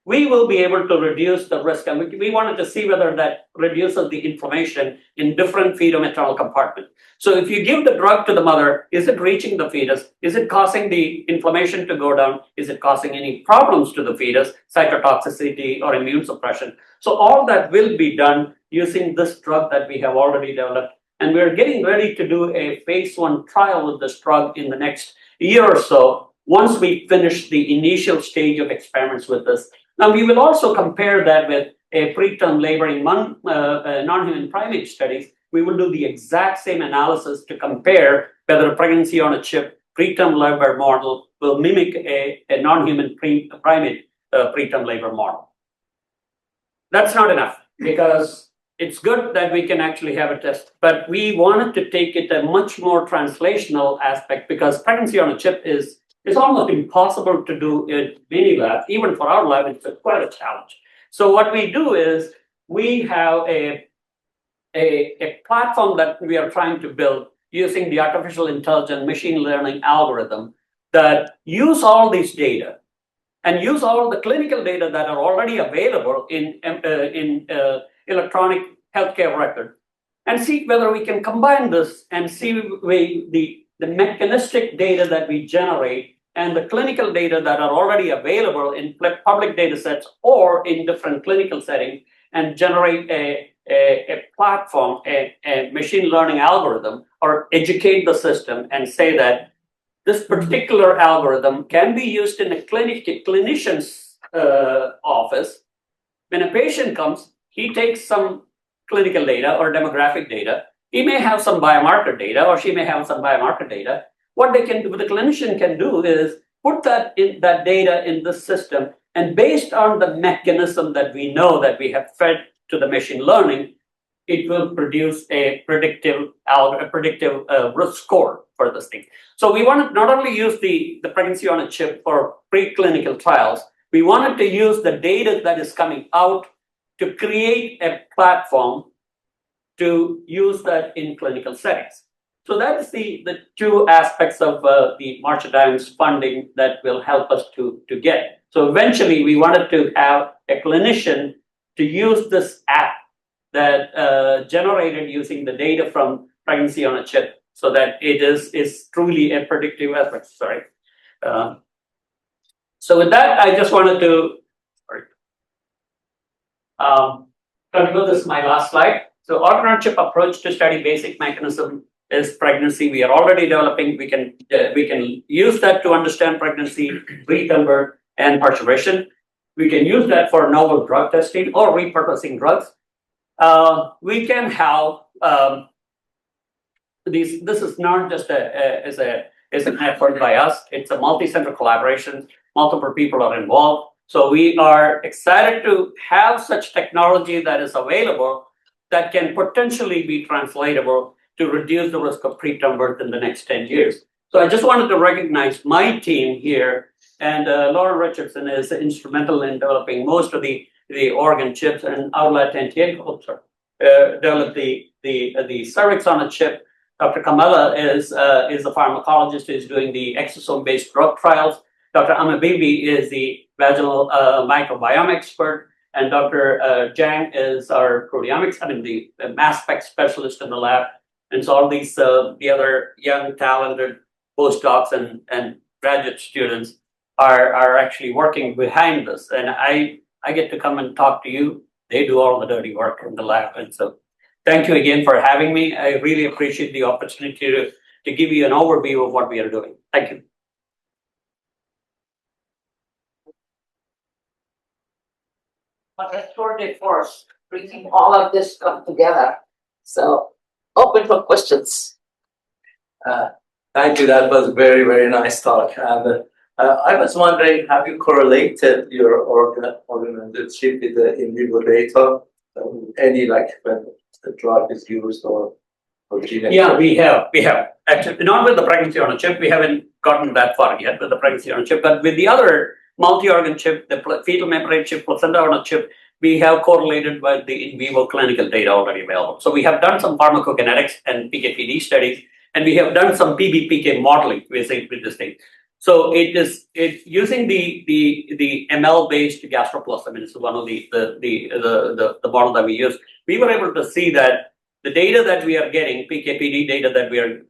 we will be able to reduce the risk. And we wanted to see whether that reduces the inflammation in different feto-maternal compartments. So if you give the drug to the mother, is it reaching the fetus? Is it causing the inflammation to go down? Is it causing any problems to the fetus, cytotoxicity or immune suppression? So all that will be done using this drug that we have already developed. And we're getting ready to do a phase 1 trial with this drug in the next year or so, once we finish the initial stage of experiments with this. Now, we will also compare that with a preterm laboring non-human primate studies. We will do the exact same analysis to compare whether a pregnancy on a chip preterm labor model will mimic a non-human primate preterm labor model. That's not enough because it's good that we can actually have a test, but we wanted to take it a much more translational aspect because pregnancy on a chip is almost impossible to do in many labs. Even for our lab, it's quite a challenge. So what we do is we have a platform that we are trying to build using the artificial intelligence machine learning algorithm that use all these data and use all the clinical data that are already available in electronic healthcare record, and see whether we can combine this and see the mechanistic data that we generate and the clinical data that are already available in public data sets or in different clinical settings, and generate a platform, a machine learning algorithm, or educate the system and say that this particular algorithm can be used in a clinician's office. When a patient comes, he takes some clinical data or demographic data. He may have some biomarker data, or she may have some biomarker data. What the clinician can do is put that data in the system, and based on the mechanism that we know that we have fed to the machine learning, it will produce a predictive risk score for this thing. So we want to not only use the pregnancy on a chip for preclinical trials, we wanted to use the data that is coming out to create a platform to use that in clinical settings. So that's the two aspects of the March of Dimes funding that will help us to get. So eventually we wanted to have a clinician to use this app that generated using the data from pregnancy on a chip, so that it is truly a predictive aspect. Sorry. So with that, I just wanted to conclude. This is my last slide. So organ-on-chip approach to study basic mechanism is pregnancy. We are already developing. We can use that to understand pregnancy, preterm birth, and parturition. We can use that for novel drug testing or repurposing drugs. We can have these. This is not just an effort by us. It's a multi-center collaboration. Multiple people are involved. So we are excited to have such technology that is available that can potentially be translatable to reduce the risk of preterm birth in the next 10 years. So I just wanted to recognize my team here, and Laura Richardson is instrumental in developing most of the organ chips, and Outlet NTA developed the cervix on a chip. Dr. Kamala is a pharmacologist who is doing the exosome-based drug trials. Dr. Amabibi is the vaginal microbiome expert, and Dr. Jang is our proteomics, the mass spec specialist in the lab. And so all these the other young, talented postdocs and graduate students are actually working behind this. And I get to come and talk to you. They do all the dirty work in the lab. And so thank you again for having me. I really appreciate the opportunity to give you an overview of what we are doing. Thank you. What a tour de force, bringing all of this stuff together. So open for questions. Thank you. That was very, very nice talk. And I was wondering, have you correlated your organ chip with the in vivo data? Any like when the drug is used or gene? Yeah, we have. Actually, not with the pregnancy on a chip. We haven't gotten that far yet with the pregnancy on a chip, but with the other multi-organ chip, the fetal membrane chip, placenta on a chip, we have correlated with the in vivo clinical data already available. So we have done some pharmacokinetics and PK/PD studies, and we have done some PBPK modeling with this thing. So it's using the ML-based GastroPlus. It's one of the model that we use. We were able to see that the data that we are getting, PK/PD data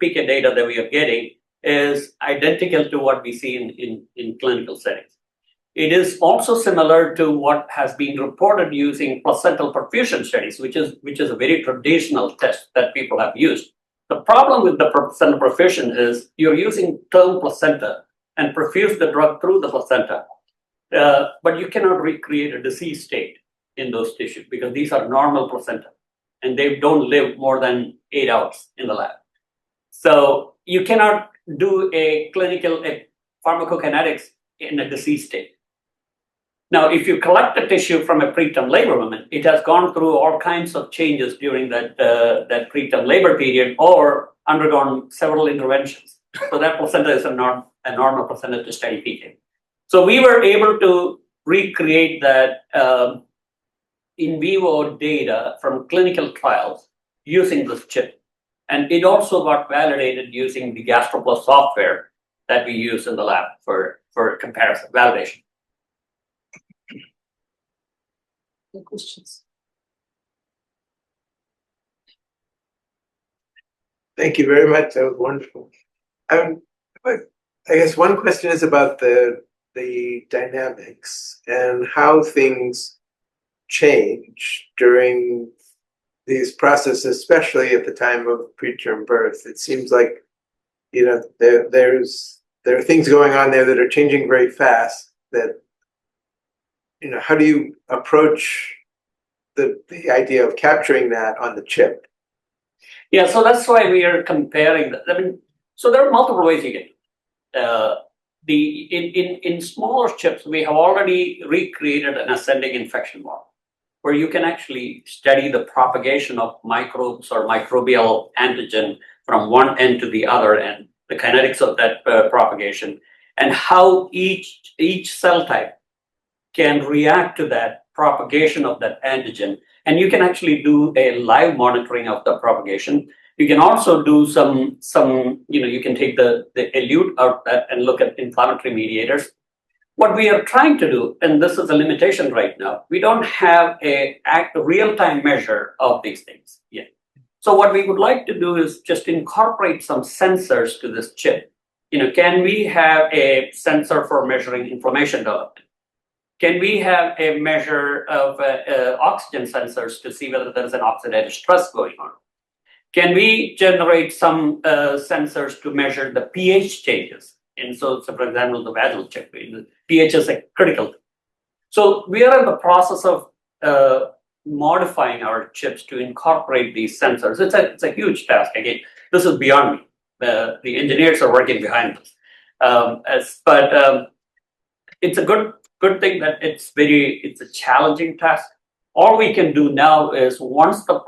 PK data that we are getting, is identical to what we see in clinical settings. It is also similar to what has been reported using placental perfusion studies, which is a very traditional test that people have used. The problem with the placental perfusion is you're using term placenta and perfuse the drug through the placenta, but you cannot recreate a disease state in those tissues because these are normal placenta and they don't live more than 8 hours in the lab. So you cannot do a clinical pharmacokinetics in a disease state. Now, if you collect the tissue from a preterm labor woman, it has gone through all kinds of changes during that preterm labor period or undergone several interventions. So that placenta is a normal placenta to study PK. So we were able to recreate that in vivo data from clinical trials using this chip. And it also got validated using the GastroPlus software that we use in the lab for comparison, validation. Any questions? Thank you very much. That was wonderful. I guess one question is about the dynamics and how things change during these processes, especially at the time of preterm birth. It seems like, you know, there are things going on there that are changing very fast. That, you know, how do you approach the idea of capturing that on the chip? Yeah, so that's why we are comparing. I mean, so there are multiple ways you get. In smaller chips, we have already recreated an ascending infection model, where you can actually study the propagation of microbes or microbial antigen from one end to the other end, the kinetics of that propagation, and how each cell type can react to that propagation of that antigen. And you can actually do a live monitoring of the propagation. You can also do some you can take the elute out and look at inflammatory mediators. What we are trying to do, and this is a limitation right now, we don't have a real-time measure of these things yet. So what we would like to do is just incorporate some sensors to this chip. Can we have a sensor for measuring inflammation development? Can we have a measure of oxygen sensors to see whether there is an oxidative stress going on? Can we generate some sensors to measure the pH changes? And so for example, the vaginal chip, the pH is a critical. So we are in the process of modifying our chips to incorporate these sensors. It's a huge task. Again, this is beyond me. The engineers are working behind this. But it's a good thing that it's a challenging task. All we can do now is once the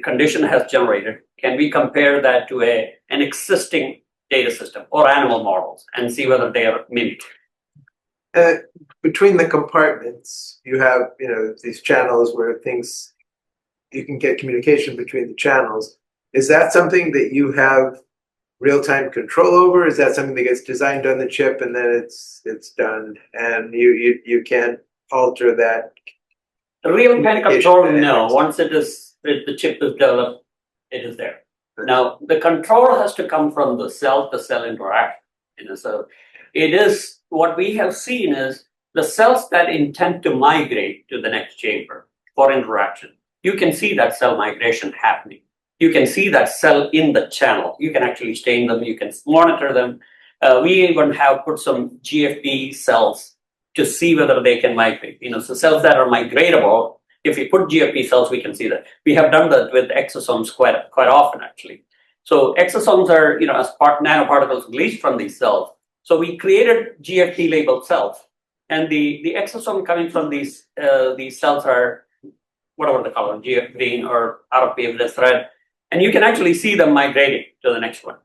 condition has generated, can we compare that to an existing data system or animal models and see whether they are mimicked? Between the compartments, you have these channels where you can get communication between the channels. Is that something that you have real-time control over? Is that something that gets designed on the chip and then it's done and you can't alter that? Real-time control, no. Once the chip is developed, it is there. Now, the control has to come from the cell-to-cell interaction. So it is what we have seen is the cells that intend to migrate to the next chamber for interaction. You can see that cell migration happening. You can see that cell in the channel. You can actually stain them. You can monitor them. We even have put some GFP cells to see whether they can migrate. So cells that are migratable, if we put GFP cells, we can see that. We have done that with exosomes quite often, actually. So exosomes are, as nanoparticles released from these cells. So we created GFP labeled cells, and the exosome coming from these cells are whatever they call them, GF or RFP this thread, and you can actually see them migrating to the next one.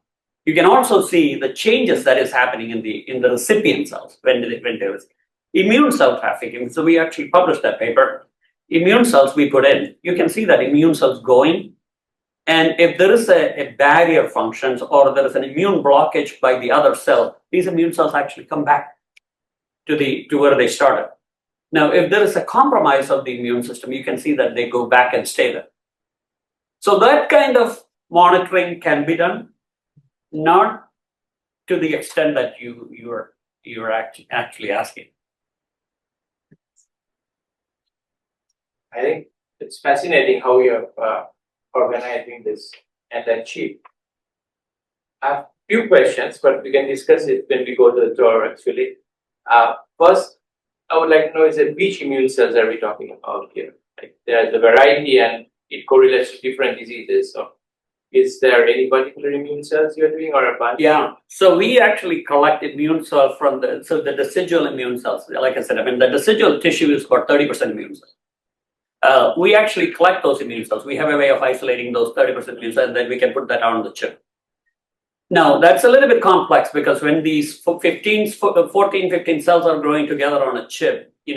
You can also see the changes that is happening in the recipient cells when there is immune cell trafficking. So we actually published that paper. Immune cells we put in, you can see that immune cells going, and if there is a barrier functions or there is an immune blockage by the other cell, these immune cells actually come back to where they started. Now, if there is a compromise of the immune system, you can see that they go back and stay there. So that kind of monitoring can be done, not to the extent that you're actually asking. I think it's fascinating how you're organizing this and then chip. I have few questions, but we can discuss it when we go to the tour actually. First, I would like to know which immune cells are we talking about here? Like there's a variety and it correlates to different diseases. So is there any particular immune cells you're doing or a bunch? Yeah, so we actually collect immune cells from the decidual immune cells. Like I said, the decidual tissue is about 30% immune cells. We actually collect those immune cells. We have a way of isolating those 30% immune cells, and then we can put that on the chip. Now, that's a little bit complex because when these 14, 15 cells are growing together on a chip, you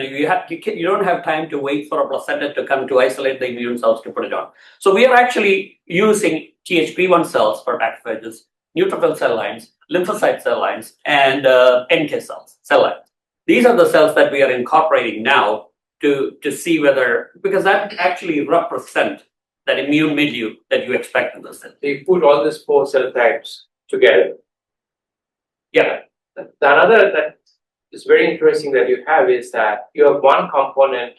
don't have time to wait for a placenta to come to isolate the immune cells to put it on. So we are actually using THP1 cells for macrophages, neutrophil cell lines, lymphocyte cell lines, and NK cells, cell lines. These are the cells that we are incorporating now to see whether, because that actually represents that immune milieu that you expect in the cell. So you put all these 4 cell types together. Yeah. The another that is very interesting that you have is that you have one component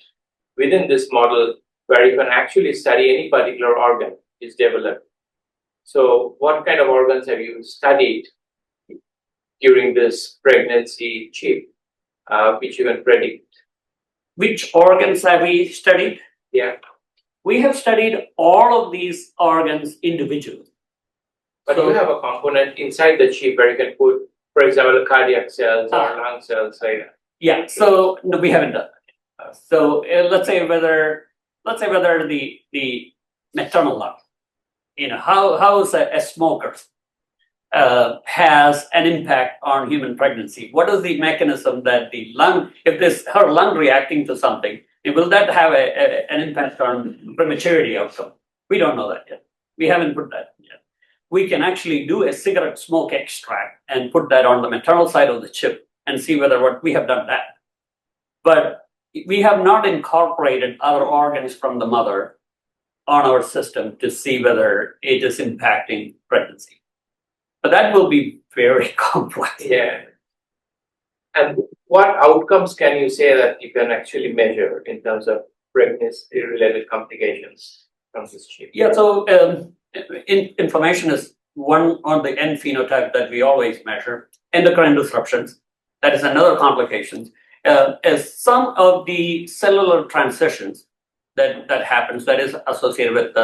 within this model where you can actually study any particular organ is developed. So what kind of organs have you studied during this pregnancy chip, which you can predict? Which organs have we studied? Yeah. We have studied all of these organs individually. But So- you have a component inside the chip where you can put, for example, cardiac cells or lung cells, right? Yeah, so no, we haven't done that. So let's say whether the maternal lung, how is a smoker has an impact on human pregnancy? What is the mechanism that the lung, if this her lung reacting to something, will that have an impact on prematurity outcome? We don't know that yet. We haven't put that yet. We can actually do a cigarette smoke extract and put that on the maternal side of the chip and see whether we have done that. But we have not incorporated other organs from the mother on our system to see whether it is impacting pregnancy. But that will be very complex. Yeah. And what outcomes can you say that you can actually measure in terms of pregnancy-related complications from this chip? Yeah, so inflammation is one on the end phenotype that we always measure. Endocrine disruptions, that is another complication. As some of the cellular transitions that happens, that is associated with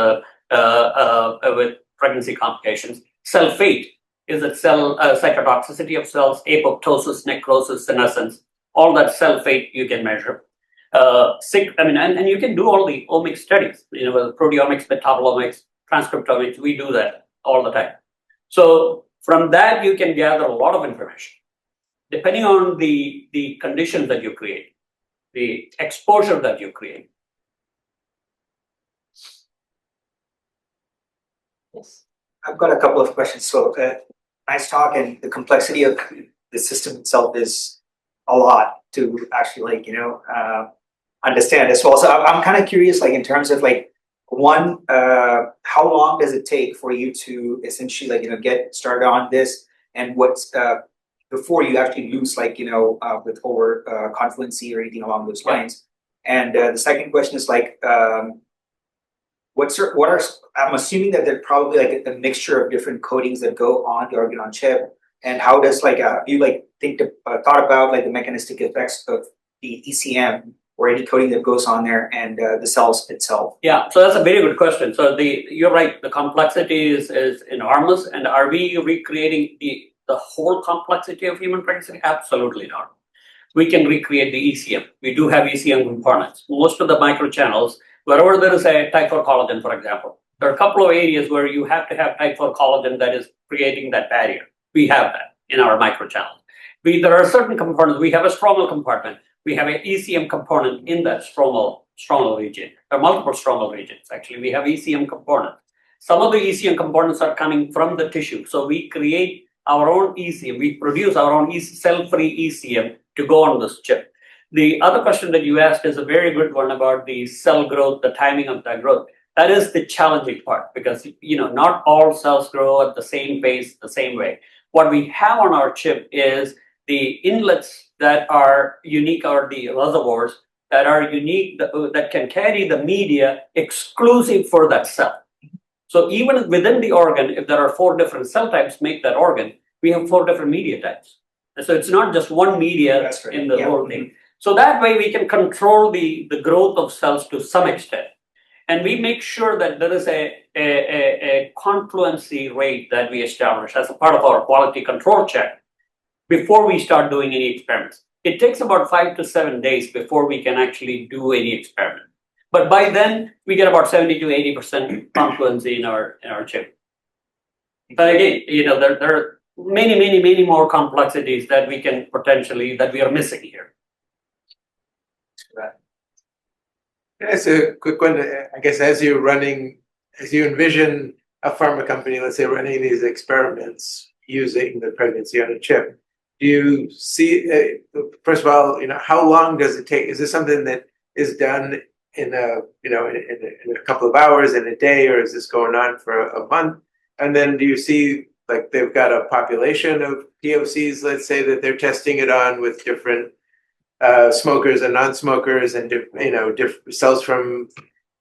pregnancy complications. Cell fate is that cell cytotoxicity of cells, apoptosis, necrosis, senescence, all that cell fate you can measure. And you can do all the omics studies, proteomics, metabolomics, transcriptomics, we do that all the time. So from that, you can gather a lot of information. Depending on the conditions that you create, the exposure that you create. Yes. I've got a couple of questions. So, nice talk, and the complexity of the system itself is a lot to actually, understand as well. So, I'm kind of curious, like in terms of one, how long does it take for you to essentially, get started on this, and what's before you actually lose, with over confluency or anything along those lines. And the second question is I'm assuming that they're probably a mixture of different coatings that go on the organ on chip, and how does you thought about the mechanistic effects of the ECM or any coating that goes on there and the cells itself? Yeah, so that's a very good question. So you're right, the complexity is enormous, and are we recreating the whole complexity of human pregnancy? Absolutely not. We can recreate the ECM. We do have ECM components. Most of the microchannels, wherever there is a type 4 collagen, for example, there are a couple of areas where you have to have type 4 collagen that is creating that barrier. We have that in our microchannels. There are certain components. We have a stromal compartment. We have an ECM component in that stromal region. There are multiple stromal regions, actually. We have ECM components. Some of the ECM components are coming from the tissue. So we create our own ECM. We produce our own cell-free ECM to go on this chip. The other question that you asked is a very good one about the cell growth, the timing of that growth. That is the challenging part because, not all cells grow at the same pace, the same way. What we have on our chip is the inlets that are unique, or the reservoirs that are unique, that can carry the media exclusive for that cell. So even within the organ, if there are 4 different cell types make that organ, we have 4 different media types. So it's not just one media in the whole thing. So that way we can control the growth of cells to some extent. And we make sure that there is a confluency rate that we establish as a part of our quality control check before we start doing any experiments. It takes about 5 to 7 days before we can actually do any experiment. But by then, we get about 70 to 80% confluency in our chip. But again, there are many more complexities that we can potentially, that we are missing here. That's a quick one. I guess as you envision a pharma company, let's say, running these experiments using the pregnancy on a chip, do you see, first of all, how long does it take? Is this something that is done in a, in a couple of hours, in a day, or is this going on for a month? And then do you see, like, they've got a population of POCs, let's say, that they're testing it on with different smokers and non-smokers, and different cells from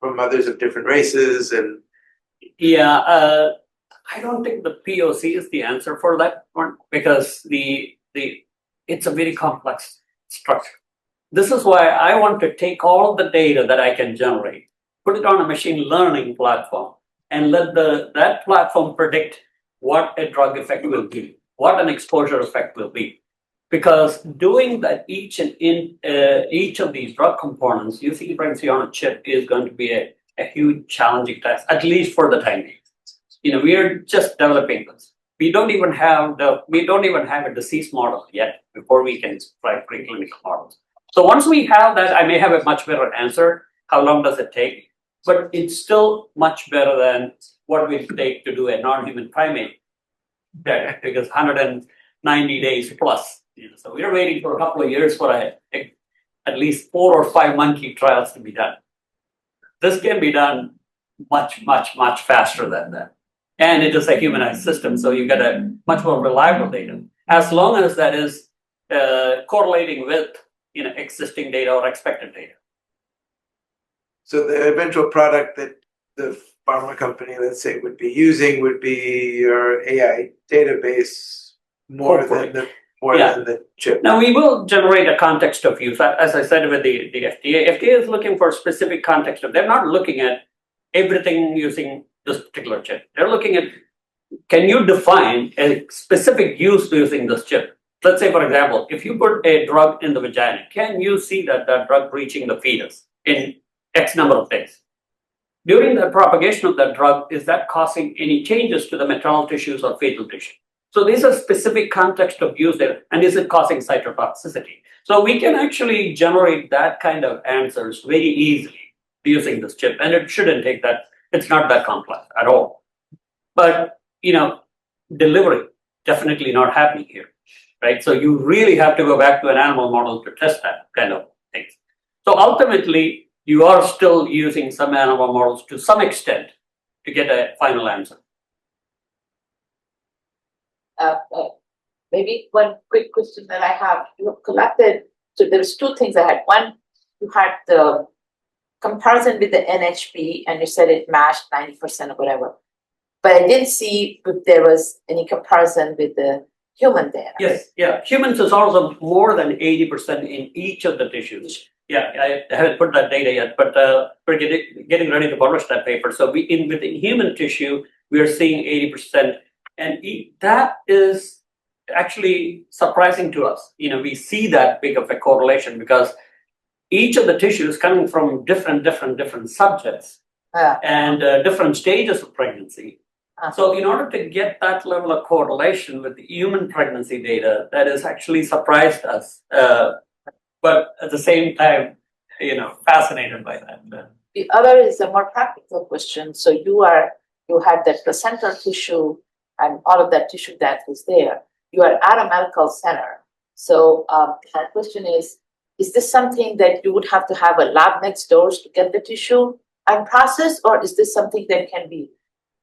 mothers of different races, and Yeah, I don't think the POC is the answer for that one, because it's a very complex structure. This is why I want to take all the data that I can generate, put it on a machine learning platform, and let that platform predict what a drug effect will be, what an exposure effect will be. Because doing that each of these drug components using pregnancy on a chip is going to be a huge challenging task, at least for the time being. We are just developing this. We don't even have a disease model yet before we can try preclinical models. So once we have that, I may have a much better answer. How long does it take? But it's still much better than what will take to do a non-human primate data, because 190 days plus. So we're waiting for a couple of years for at least 4 or 5 monkey trials to be done. This can be done much, much, much faster than that. And it is a humanized system, so you get a much more reliable data, as long as that is correlating with existing data or expected data. so the eventual product that the pharma company, let's say, would be using would be your AI database more than the chip. Now we will generate a context of use, as I said with the FDA. FDA is looking for specific context of. They're not looking at everything using this particular chip. They're looking at, can you define a specific use using this chip? Let's say, for example, if you put a drug in the vagina, can you see that drug reaching the fetus in X number of days? During the propagation of that drug, is that causing any changes to the maternal tissues or fetal tissue? So these are specific context of use there, and is it causing cytotoxicity? So we can actually generate that kind of answers very easily using this chip, and it shouldn't take that. It's not that complex at all. But delivery definitely not happening here, right? So you really have to go back to an animal model to test that kind of things. So ultimately, you are still using some animal models to some extent to get a final answer. Maybe one quick question that I have. You collected, so there's 2 things I had. One, you had the comparison with the NHP, and you said it matched 90% or whatever. But I didn't see if there was any comparison with the human data. Yes, yeah. Humans is also more than 80% in each of the tissues. Yeah, I haven't put that data yet, but we're getting ready to publish that paper. So within human tissue, we are seeing 80%. And that is actually surprising to us. We see that big of a correlation because each of the tissues coming from different subjects and different stages of pregnancy. So in order to get that level of correlation with the human pregnancy data, that has actually surprised us. But at the same time, fascinated by that. The other is a more practical question. So you had that placental tissue and all of that tissue that was there. You are at a medical center. So that question is this something that you would have to have a lab next door to get the tissue and process, or is this something that can be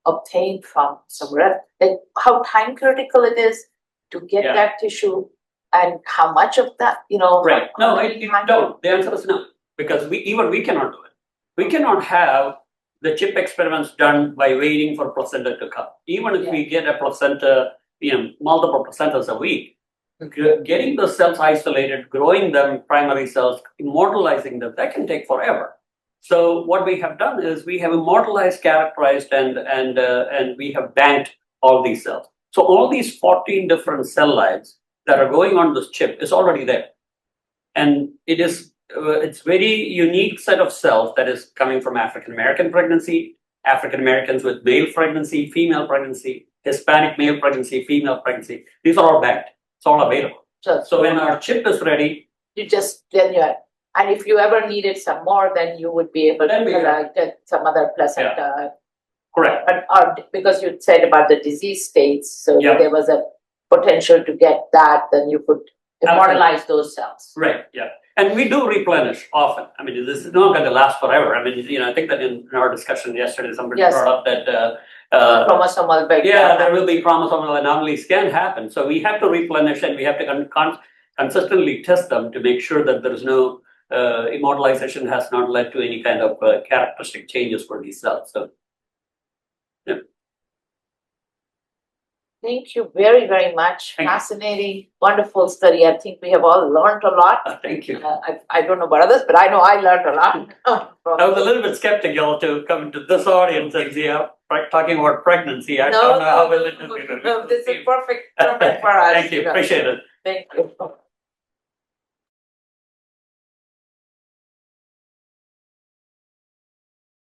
obtained from somewhere? Like how time critical it is to get that tissue, and how much of that, Right. No, no. The answer is no, because we cannot do it. We cannot have the chip experiments done by waiting for placenta to come. Even if we get a placenta, multiple placentas a week, getting the cells isolated, growing them, primary cells, immortalizing them, that can take forever. So what we have done is we have immortalized, characterized, and we have banked all these cells. So all these 14 different cell lines that are going on this chip is already there. And it's very unique set of cells that is coming from African American pregnancy, African Americans with male pregnancy, female pregnancy, Hispanic male pregnancy, female pregnancy. These are all banked. It's all available. So when our chip is ready, and if you ever needed some more, then you would be able to get some other placenta. Yeah. Correct. But because you said about the disease states, so if there was a potential to get that, then you could immortalize those cells. Right. Yeah. And we do replenish often. I mean, this is not going to last forever. I mean, I think that in our discussion yesterday, somebody Yes. brought up that Chromosomal breakdown. yeah, there will be chromosomal anomalies can happen. So we have to replenish and we have to consistently test them to make sure that there is no immortalization has not led to any kind of characteristic changes for these cells. So, yeah. Thank you very, very much. Thank you. Fascinating, wonderful study. I think we have all learned a lot. Thank you. I don't know about others, but I know I learned a lot. I was a little bit skeptical to come to this audience and see how talking about pregnancy. I don't know how will it No, this is perfect for us. Thank you. Appreciate it. Thank you.